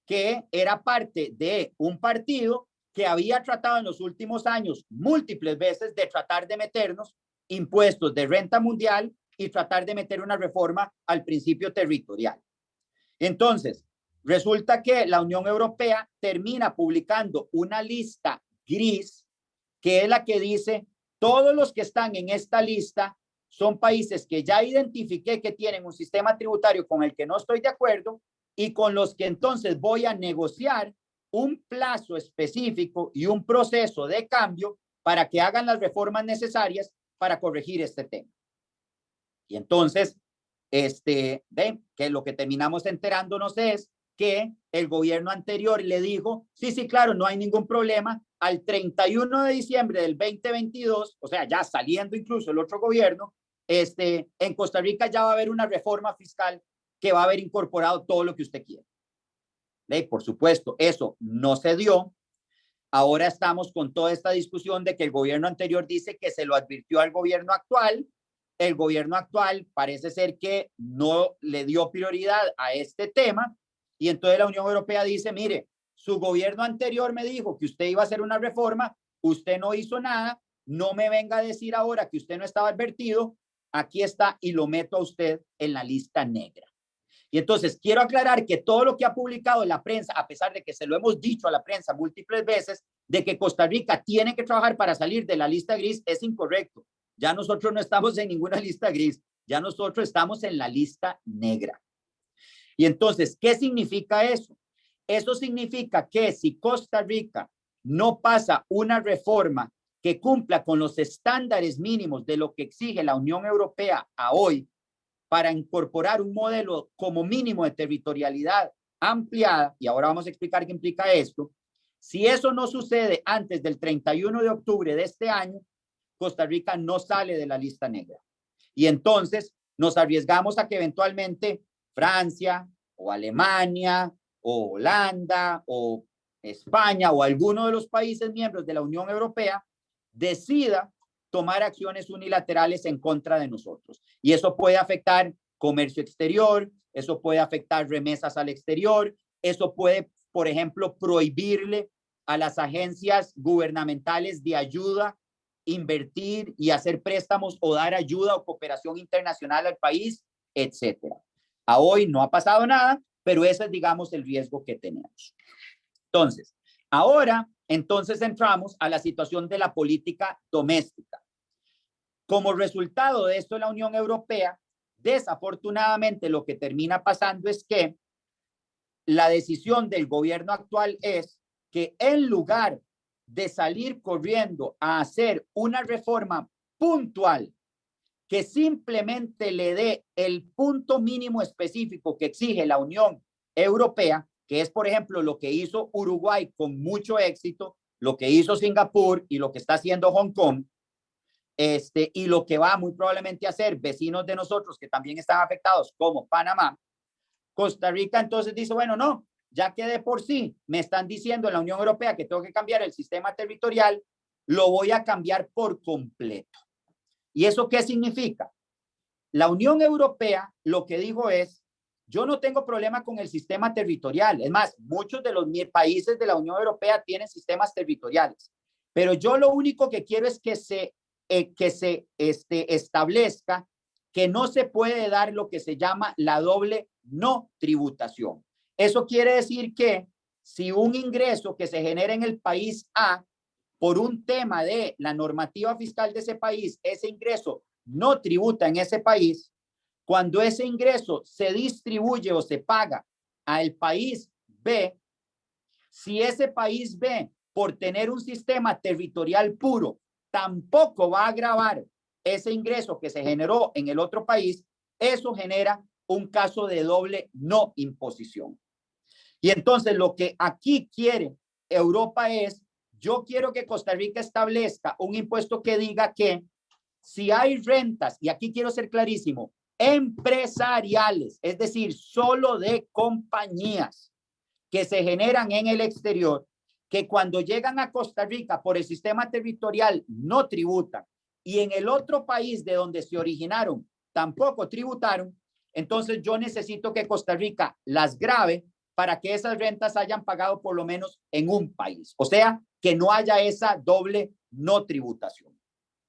que era parte de un partido que había tratado en los últimos años múltiples veces de tratar de meternos impuestos de renta mundial y tratar de meter una reforma al principio territorial. Entonces, resulta que la Unión Europea termina publicando una lista gris, que es la que dice, todos los que están en esta lista son países que ya identifiqué que tienen un sistema tributario con el que no estoy de acuerdo y con los que entonces voy a negociar un plazo específico y un proceso de cambio para que hagan las reformas necesarias para corregir este tema. Y entonces, ven que lo que terminamos enterándonos es que el gobierno anterior le dijo, sí, claro, no hay ningún problema. Al 31 de diciembre del 2022, o sea, ya saliendo incluso el otro gobierno, en Costa Rica ya va a haber una reforma fiscal que va a haber incorporado todo lo que usted quiere. Por supuesto, eso no se dio. Ahora estamos con toda esta discusión de que el gobierno anterior dice que se lo advirtió al gobierno actual. El gobierno actual parece ser que no le dio prioridad a este tema y entonces la Unión Europea dice, mire, su gobierno anterior me dijo que usted iba a hacer una reforma, usted no hizo nada, no me venga a decir ahora que usted no estaba advertido, aquí está y lo meto a usted en la lista negra. Y entonces quiero aclarar que todo lo que ha publicado la prensa, a pesar de que se lo hemos dicho a la prensa múltiples veces, de que Costa Rica tiene que trabajar para salir de la lista gris, es incorrecto. Ya nosotros no estamos en ninguna lista gris, ya nosotros estamos en la lista negra. Y entonces, ¿qué significa eso? Eso significa que si Costa Rica no pasa una reforma que cumpla con los estándares mínimos de lo que exige la Unión Europea a hoy, para incorporar un modelo como mínimo de territorialidad ampliada, y ahora vamos a explicar qué implica esto, si eso no sucede antes del 31 de octubre de este año, Costa Rica no sale de la lista negra. Y entonces nos arriesgamos a que eventualmente Francia o Alemania o Holanda o España o alguno de los países miembros de la Unión Europea decida tomar acciones unilaterales en contra de nosotros. Y eso puede afectar comercio exterior, eso puede afectar remesas al exterior, eso puede, por ejemplo, prohibirle a las agencias gubernamentales de ayuda invertir y hacer préstamos o dar ayuda o cooperación internacional al país, etcétera. A hoy no ha pasado nada, pero ese es, digamos, el riesgo que tenemos. Entonces, ahora, entonces entramos a la situación de la política doméstica. Como resultado de esto, la Unión Europea, desafortunadamente, lo que termina pasando es que la decisión del gobierno actual es que en lugar de salir corriendo a hacer una reforma puntual que simplemente le dé el punto mínimo específico que exige la Unión Europea, que es, por ejemplo, lo que hizo Uruguay con mucho éxito, lo que hizo Singapur y lo que está haciendo Hong Kong, y lo que va muy probablemente a hacer vecinos de nosotros que también están afectados, como Panamá. Costa Rica entonces dice, bueno, no, ya que de por sí me están diciendo en la Unión Europea que tengo que cambiar el sistema territorial, lo voy a cambiar por completo. ¿Y eso qué significa? La Unión Europea lo que dijo es, yo no tengo problema con el sistema territorial. Es más, muchos de los países de la Unión Europea tienen sistemas territoriales. Pero yo lo único que quiero es que se establezca que no se puede dar lo que se llama la doble no tributación. Eso quiere decir que si un ingreso que se genera en el país A, por un tema de la normativa fiscal de ese país, ese ingreso no tributa en ese país, cuando ese ingreso se distribuye o se paga al país B, si ese país B, por tener un sistema territorial puro, tampoco va a agravar ese ingreso que se generó en el otro país, eso genera un caso de doble no imposición. Y entonces lo que aquí quiere Europa es, yo quiero que Costa Rica establezca un impuesto que diga que si hay rentas, y aquí quiero ser clarísimo, empresariales, es decir, solo de compañías que se generan en el exterior, que cuando llegan a Costa Rica por el sistema territorial no tributan y en el otro país de donde se originaron tampoco tributaron, entonces yo necesito que Costa Rica las grave para que esas rentas hayan pagado por lo menos en un país. O sea, que no haya esa doble no tributación.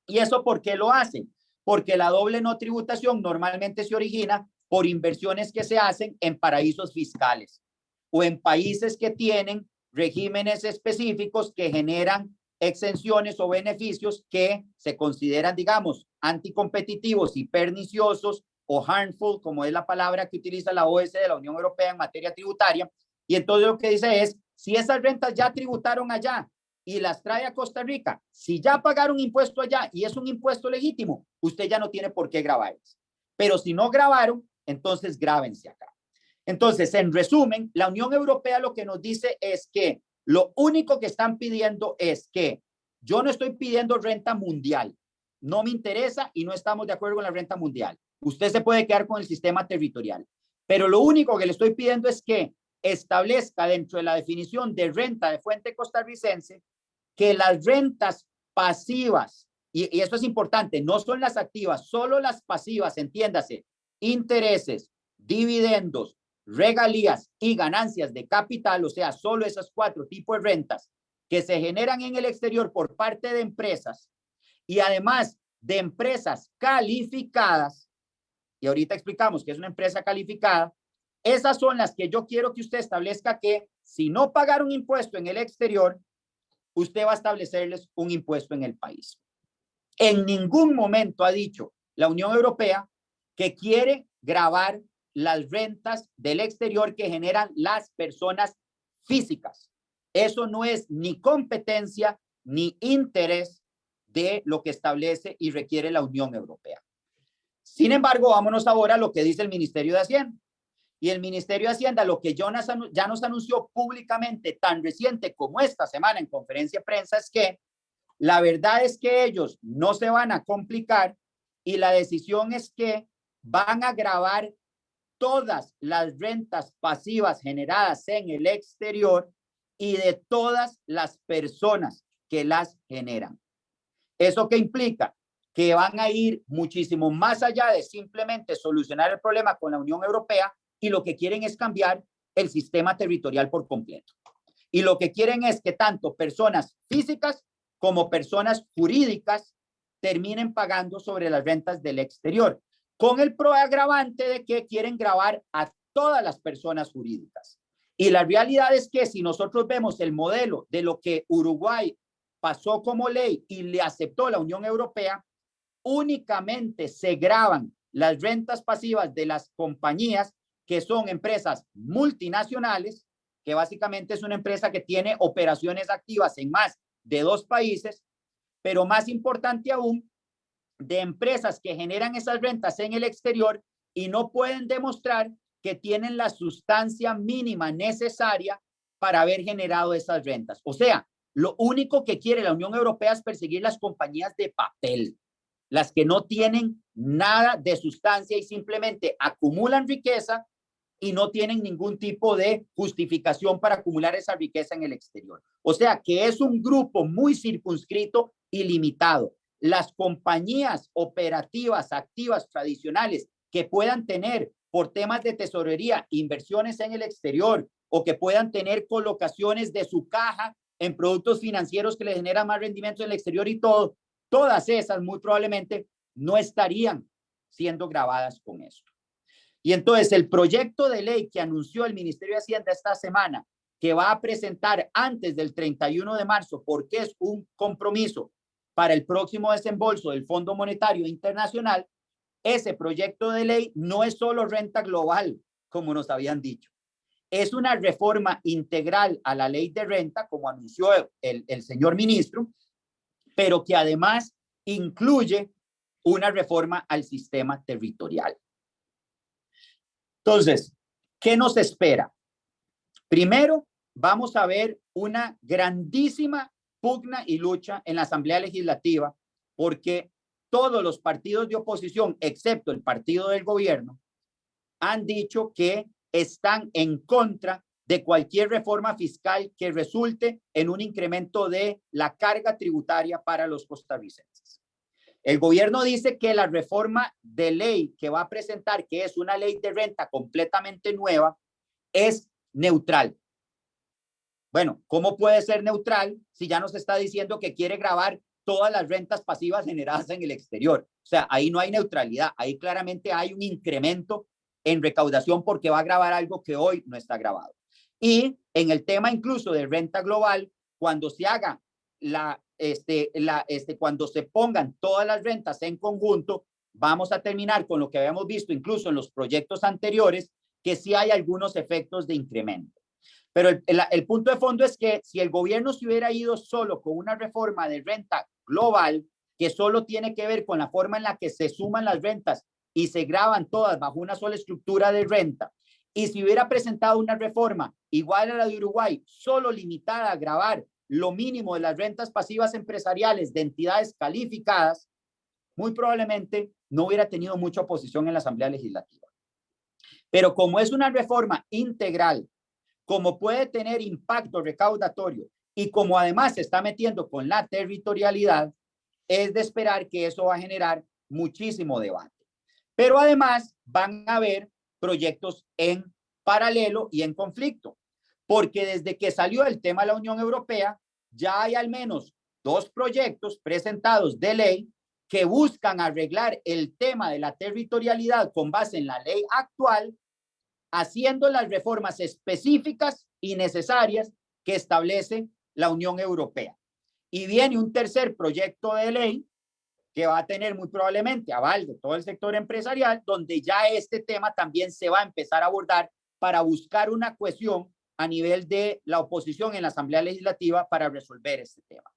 ¿Y eso por qué lo hacen? Porque la doble no tributación normalmente se origina por inversiones que se hacen en paraísos fiscales o en países que tienen regímenes específicos que generan exenciones o beneficios que se consideran, digamos, anticompetitivos y perniciosos o harmful, como es la palabra que utiliza la OSD de la Unión Europea en materia tributaria. Y entonces lo que dice es, si esas rentas ya tributaron allá y las trae a Costa Rica, si ya pagaron impuesto allá y es un impuesto legítimo, usted ya no tiene por qué grabarlas. Pero si no grabaron, entonces grábense acá. Entonces, en resumen, la Unión Europea lo que nos dice es que lo único que están pidiendo es que yo no estoy pidiendo renta mundial. No me interesa y no estamos de acuerdo con la renta mundial. Usted se puede quedar con el sistema territorial. Pero lo único que le estoy pidiendo es que establezca dentro de la definición de renta de fuente costarricense que las rentas pasivas, y esto es importante, no son las activas, solo las pasivas, entiéndase, intereses, dividendos, regalías y ganancias de capital, o sea, solo esos 4 tipos de rentas que se generan en el exterior por parte de empresas y además de empresas calificadas, y ahorita explicamos que es una empresa calificada, esas son las que yo quiero que usted establezca que si no pagaron impuesto en el exterior, usted va a establecerles un impuesto en el país. En ningún momento ha dicho la Unión Europea que quiere gravar las rentas del exterior que generan las personas físicas. Eso no es ni competencia ni interés de lo que establece y requiere la Unión Europea. Sin embargo, vámonos ahora a lo que dice el Ministerio de Hacienda. Y el Ministerio de Hacienda, lo que ya nos anunció públicamente tan reciente como esta semana en conferencia de prensa, es que la verdad es que ellos no se van a complicar y la decisión es que van a gravar todas las rentas pasivas generadas en el exterior y de todas las personas que las generan. ¿Eso qué implica? Que van a ir muchísimo más allá de simplemente solucionar el problema con la Unión Europea y lo que quieren es cambiar el sistema territorial por completo. Y lo que quieren es que tanto personas físicas como personas jurídicas terminen pagando sobre las rentas del exterior, con el proagravante de que quieren gravar a todas las personas jurídicas. Y la realidad es que si nosotros vemos el modelo de lo que Uruguay pasó como ley y le aceptó la Unión Europea, únicamente se graban las rentas pasivas de las compañías que son empresas multinacionales, que básicamente es una empresa que tiene operaciones activas en más de 2 países, pero más importante aún, de empresas que generan esas rentas en el exterior y no pueden demostrar que tienen la sustancia mínima necesaria para haber generado esas rentas. O sea, lo único que quiere la Unión Europea es perseguir las compañías de papel, las que no tienen nada de sustancia y simplemente acumulan riqueza y no tienen ningún tipo de justificación para acumular esa riqueza en el exterior. O sea, que es un grupo muy circunscrito y limitado. las compañías operativas activas tradicionales que puedan tener por temas de tesorería, inversiones en el exterior o que puedan tener colocaciones de su caja en productos financieros que le generan más rendimientos en el exterior y todo, todas esas muy probablemente no estarían siendo gravadas con esto. Y entonces el proyecto de ley que anunció el Ministerio de Hacienda esta semana, que va a presentar antes del 31 de marzo, porque es un compromiso para el próximo desembolso del Fondo Monetario Internacional, ese proyecto de ley no es solo renta global, como nos habían dicho. Es una reforma integral a la ley de renta, como anunció el señor ministro, pero que además incluye una reforma al sistema territorial. Entonces, ¿qué nos espera? Primero, vamos a ver una grandísima pugna y lucha en la Asamblea Legislativa, porque todos los partidos de oposición, excepto el partido del gobierno, han dicho que están en contra de cualquier reforma fiscal que resulte en un incremento de la carga tributaria para los costarricenses. El gobierno dice que la reforma de ley que va a presentar, que es una ley de renta completamente nueva, es neutral. Bueno, ¿cómo puede ser neutral si ya nos está diciendo que quiere gravar todas las rentas pasivas generadas en el exterior? O sea, ahí no hay neutralidad, ahí claramente hay un incremento en recaudación porque va a gravar algo que hoy no está grabado. Y en el tema incluso de renta global, cuando se haga cuando se pongan todas las rentas en conjunto, vamos a terminar con lo que habíamos visto incluso en los proyectos anteriores, que sí hay algunos efectos de incremento. Pero el punto de fondo es que si el gobierno se hubiera ido solo con una reforma de renta global, que solo tiene que ver con la forma en la que se suman las rentas y se graban todas bajo una sola estructura de renta, y si hubiera presentado una reforma igual a la de Uruguay, solo limitada a gravar lo mínimo de las rentas pasivas empresariales de entidades calificadas, muy probablemente no hubiera tenido mucha oposición en la Asamblea Legislativa. Pero como es una reforma integral, como puede tener impacto recaudatorio y como además se está metiendo con la territorialidad, es de esperar que eso va a generar muchísimo debate. Pero además van a haber proyectos en paralelo y en conflicto, porque desde que salió el tema de la Unión Europea, ya hay al menos 2 proyectos presentados de ley que buscan arreglar el tema de la territorialidad con base en la ley actual, haciendo las reformas específicas y necesarias que establece la Unión Europea. Y viene un tercer proyecto de ley que va a tener muy probablemente aval de todo el sector empresarial, donde ya este tema también se va a empezar a abordar para buscar una cohesión a nivel de la oposición en la Asamblea Legislativa para resolver este tema.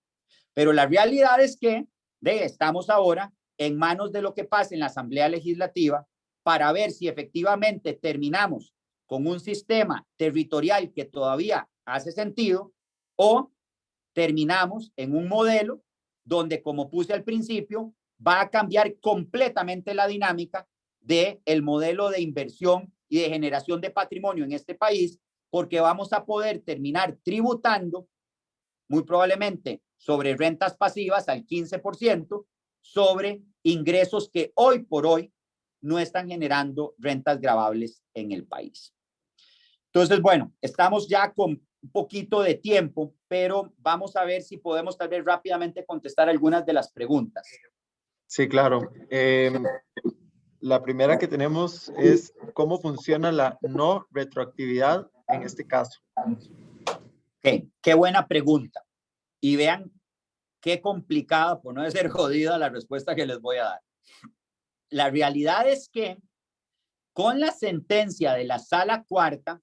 Pero la realidad es que estamos ahora en manos de lo que pasa en la Asamblea Legislativa para ver si efectivamente terminamos con un sistema territorial que todavía hace sentido o terminamos en un modelo donde, como puse al principio, va a cambiar completamente la dinámica del modelo de inversión y de generación de patrimonio en este país, porque vamos a poder terminar tributando muy probablemente sobre rentas pasivas al 15%, sobre ingresos que hoy por hoy no están generando rentas gravables en el país. Entonces, bueno, estamos ya con un poquito de tiempo, pero vamos a ver si podemos tal vez rápidamente contestar algunas de las preguntas. Sí, claro. La primera que tenemos es cómo funciona la no retroactividad en este caso. Okay, qué buena pregunta. Y vean qué complicada, por no ser jodida, la respuesta que les voy a dar. La realidad es que con la sentencia de la Sala Cuarta,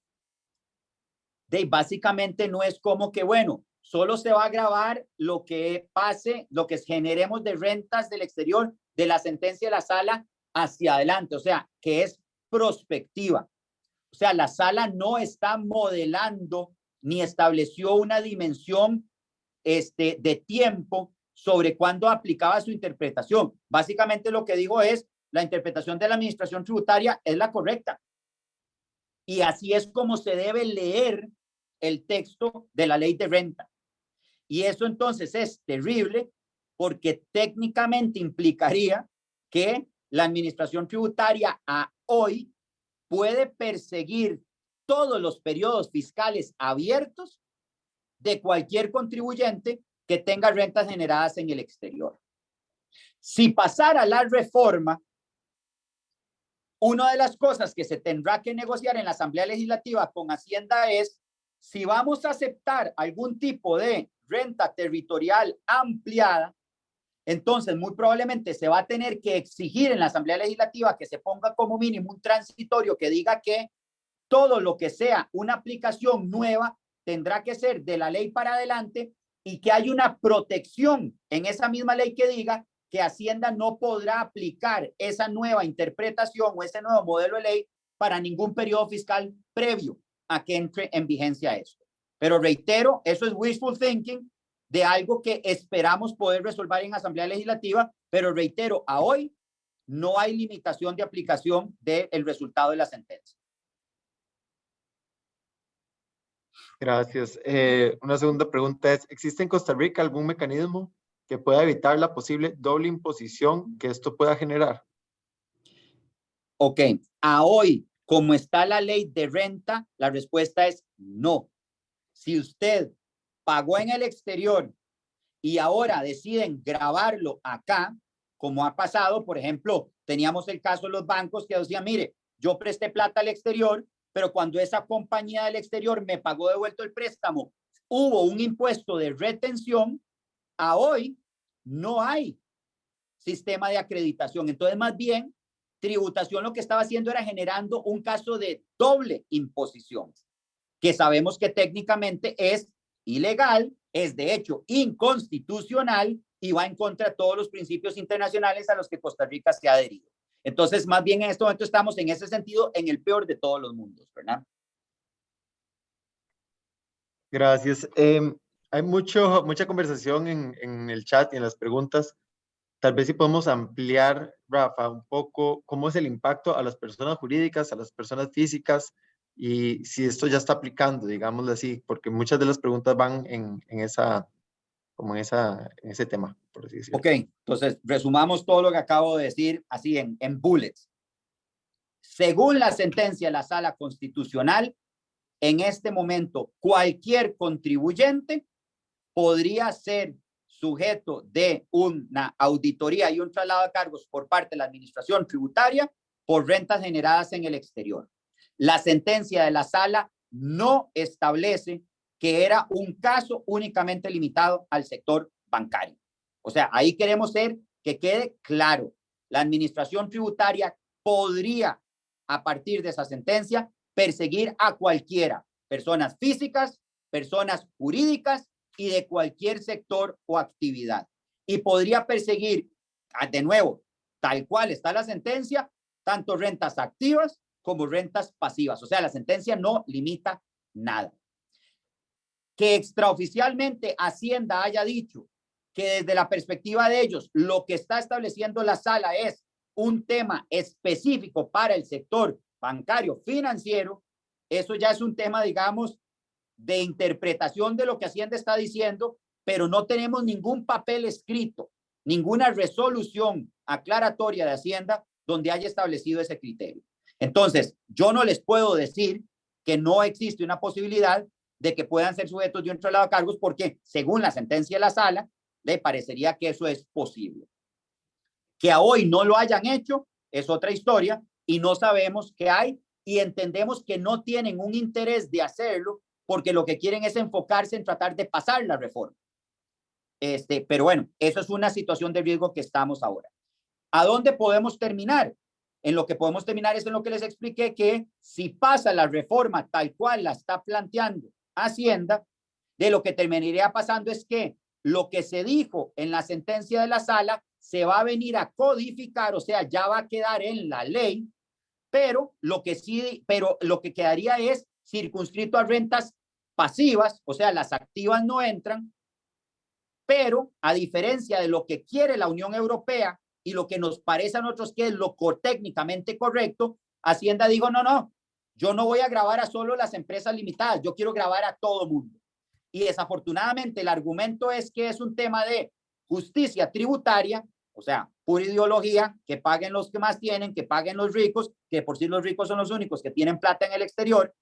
básicamente no es como que, bueno, solo se va a gravar lo que pase, lo que generemos de rentas del exterior de la sentencia de la Sala hacia adelante, o sea, que es prospectiva. O sea, la Sala no está modelando ni estableció una dimensión de tiempo sobre cuándo aplicaba su interpretación. Básicamente lo que digo es, la interpretación de la administración tributaria es la correcta. Y así es como se debe leer el texto de la ley de renta. Y eso entonces es terrible porque técnicamente implicaría que la administración tributaria a hoy puede perseguir todos los periodos fiscales abiertos de cualquier contribuyente que tenga rentas generadas en el exterior. Si pasara la reforma, una de las cosas que se tendrá que negociar en la Asamblea Legislativa con Hacienda es si vamos a aceptar algún tipo de renta territorial ampliada. Entonces, muy probablemente se va a tener que exigir en la Asamblea Legislativa que se ponga como mínimo un transitorio que diga que todo lo que sea una aplicación nueva tendrá que ser de la ley para adelante y que hay una protección en esa misma ley que diga que Hacienda no podrá aplicar esa nueva interpretación o ese nuevo modelo de ley para ningún periodo fiscal previo a que entre en vigencia esto. Pero reitero, eso es wishful thinking de algo que esperamos poder resolver en Asamblea Legislativa, pero reitero, a hoy no hay limitación de aplicación del resultado de la sentencia. Gracias. Una segunda pregunta es, ¿existe en Costa Rica algún mecanismo que pueda evitar la posible doble imposición que esto pueda generar? Ok, a hoy, como está la ley de renta, la respuesta es no. Si usted pagó en el exterior y ahora deciden gravarlo acá, como ha pasado, por ejemplo, teníamos el caso de los bancos que decían, mire, yo presté plata al exterior, pero cuando esa compañía del exterior me pagó de vuelto el préstamo, hubo un impuesto de retención. A hoy no hay sistema de acreditación. Entonces, más bien, tributación lo que estaba haciendo era generando un caso de doble imposición, que sabemos que técnicamente es ilegal, es de hecho inconstitucional y va en contra de todos los principios internacionales a los que Costa Rica se ha adherido. Entonces, más bien en este momento estamos en ese sentido en el peor de todos los mundos, ¿verdad? Gracias. Hay mucha conversación en el chat y en las preguntas. Tal vez si podemos ampliar, Rafa, un poco cómo es el impacto a las personas jurídicas, a las personas físicas y si esto ya está aplicando, digámoslo así, porque muchas de las preguntas van en ese tema, por así decirlo. Ok, entonces resumamos todo lo que acabo de decir así en bullets. Según la sentencia de la Sala Constitucional, en este momento cualquier contribuyente podría ser sujeto de una auditoría y un traslado de cargos por parte de la administración tributaria por rentas generadas en el exterior. La sentencia de la sala no establece que era un caso únicamente limitado al sector bancario. O sea, ahí queremos que quede claro. La administración tributaria podría, a partir de esa sentencia, perseguir a cualquiera, personas físicas, personas jurídicas y de cualquier sector o actividad. Y podría perseguir, de nuevo, tal cual está la sentencia, tanto rentas activas como rentas pasivas. O sea, la sentencia no limita nada. Que extraoficialmente Hacienda haya dicho que desde la perspectiva de ellos, lo que está estableciendo la sala es un tema específico para el sector bancario financiero, eso ya es un tema, digamos, de interpretación de lo que Hacienda está diciendo, pero no tenemos ningún papel escrito, ninguna resolución aclaratoria de Hacienda donde haya establecido ese criterio. Entonces, yo no les puedo decir que no existe una posibilidad de que puedan ser sujetos de un traslado de cargos porque, según la sentencia de la sala, le parecería que eso es posible. Que a hoy no lo hayan hecho es otra historia y no sabemos qué hay y entendemos que no tienen un interés de hacerlo porque lo que quieren es enfocarse en tratar de pasar la reforma. Pero bueno, eso es una situación de riesgo que estamos ahora. ¿A dónde podemos terminar? En lo que podemos terminar es en lo que les expliqué, que si pasa la reforma tal cual la está planteando Hacienda, de lo que terminaría pasando es que lo que se dijo en la sentencia de la sala se va a venir a codificar, o sea, ya va a quedar en la ley, pero lo que quedaría es circunscrito a rentas pasivas, o sea, las activas no entran, pero a diferencia de lo que quiere la Unión Europea y lo que nos parece a nosotros que es lo técnicamente correcto, Hacienda dijo, no, yo no voy a gravar a solo las empresas limitadas, yo quiero grabar a todo mundo. Y desafortunadamente el argumento es que es un tema de justicia tributaria, o sea, pura ideología, que paguen los que más tienen, que paguen los ricos, que por sí los ricos son los únicos que tienen plata en el exterior,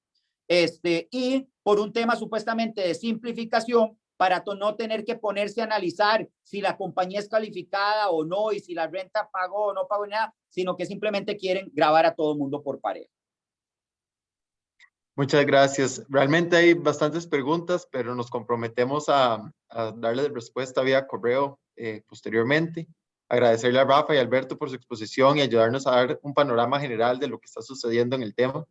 y por un tema supuestamente de simplificación, para no tener que ponerse a analizar si la compañía es calificada o no, y si la renta pagó o no pagó nada, sino que simplemente quieren grabar a todo el mundo por pareja. Muchas gracias. Realmente hay bastantes preguntas, pero nos comprometemos a darle respuesta vía correo posteriormente. Agradecerle a Rafa y Alberto por su exposición y ayudarnos a dar un panorama general de lo que está sucediendo en el tema.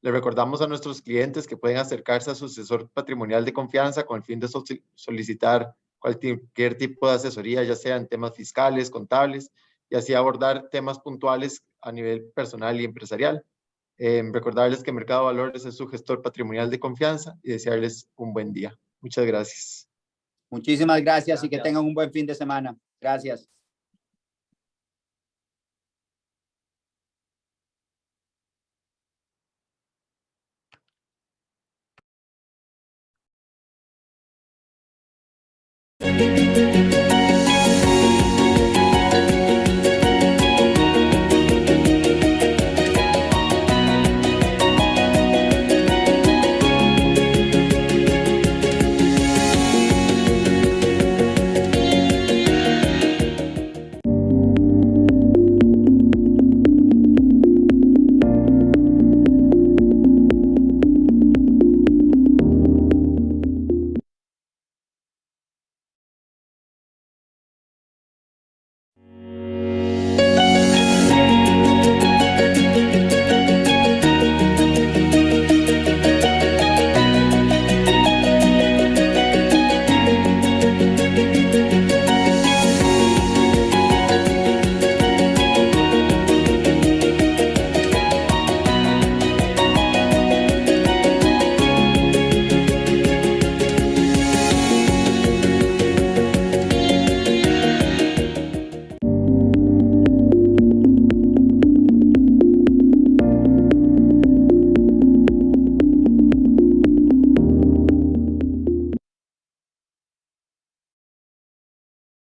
Le recordamos a nuestros clientes que pueden acercarse a su asesor patrimonial de confianza con el fin de solicitar cualquier tipo de asesoría, ya sea en temas fiscales, contables, y así abordar temas puntuales a nivel personal y empresarial. Recordarles que Mercado Valores es su gestor patrimonial de confianza y desearles un buen día. Muchas gracias. Muchísimas gracias y que tengan un buen fin de semana. Gracias.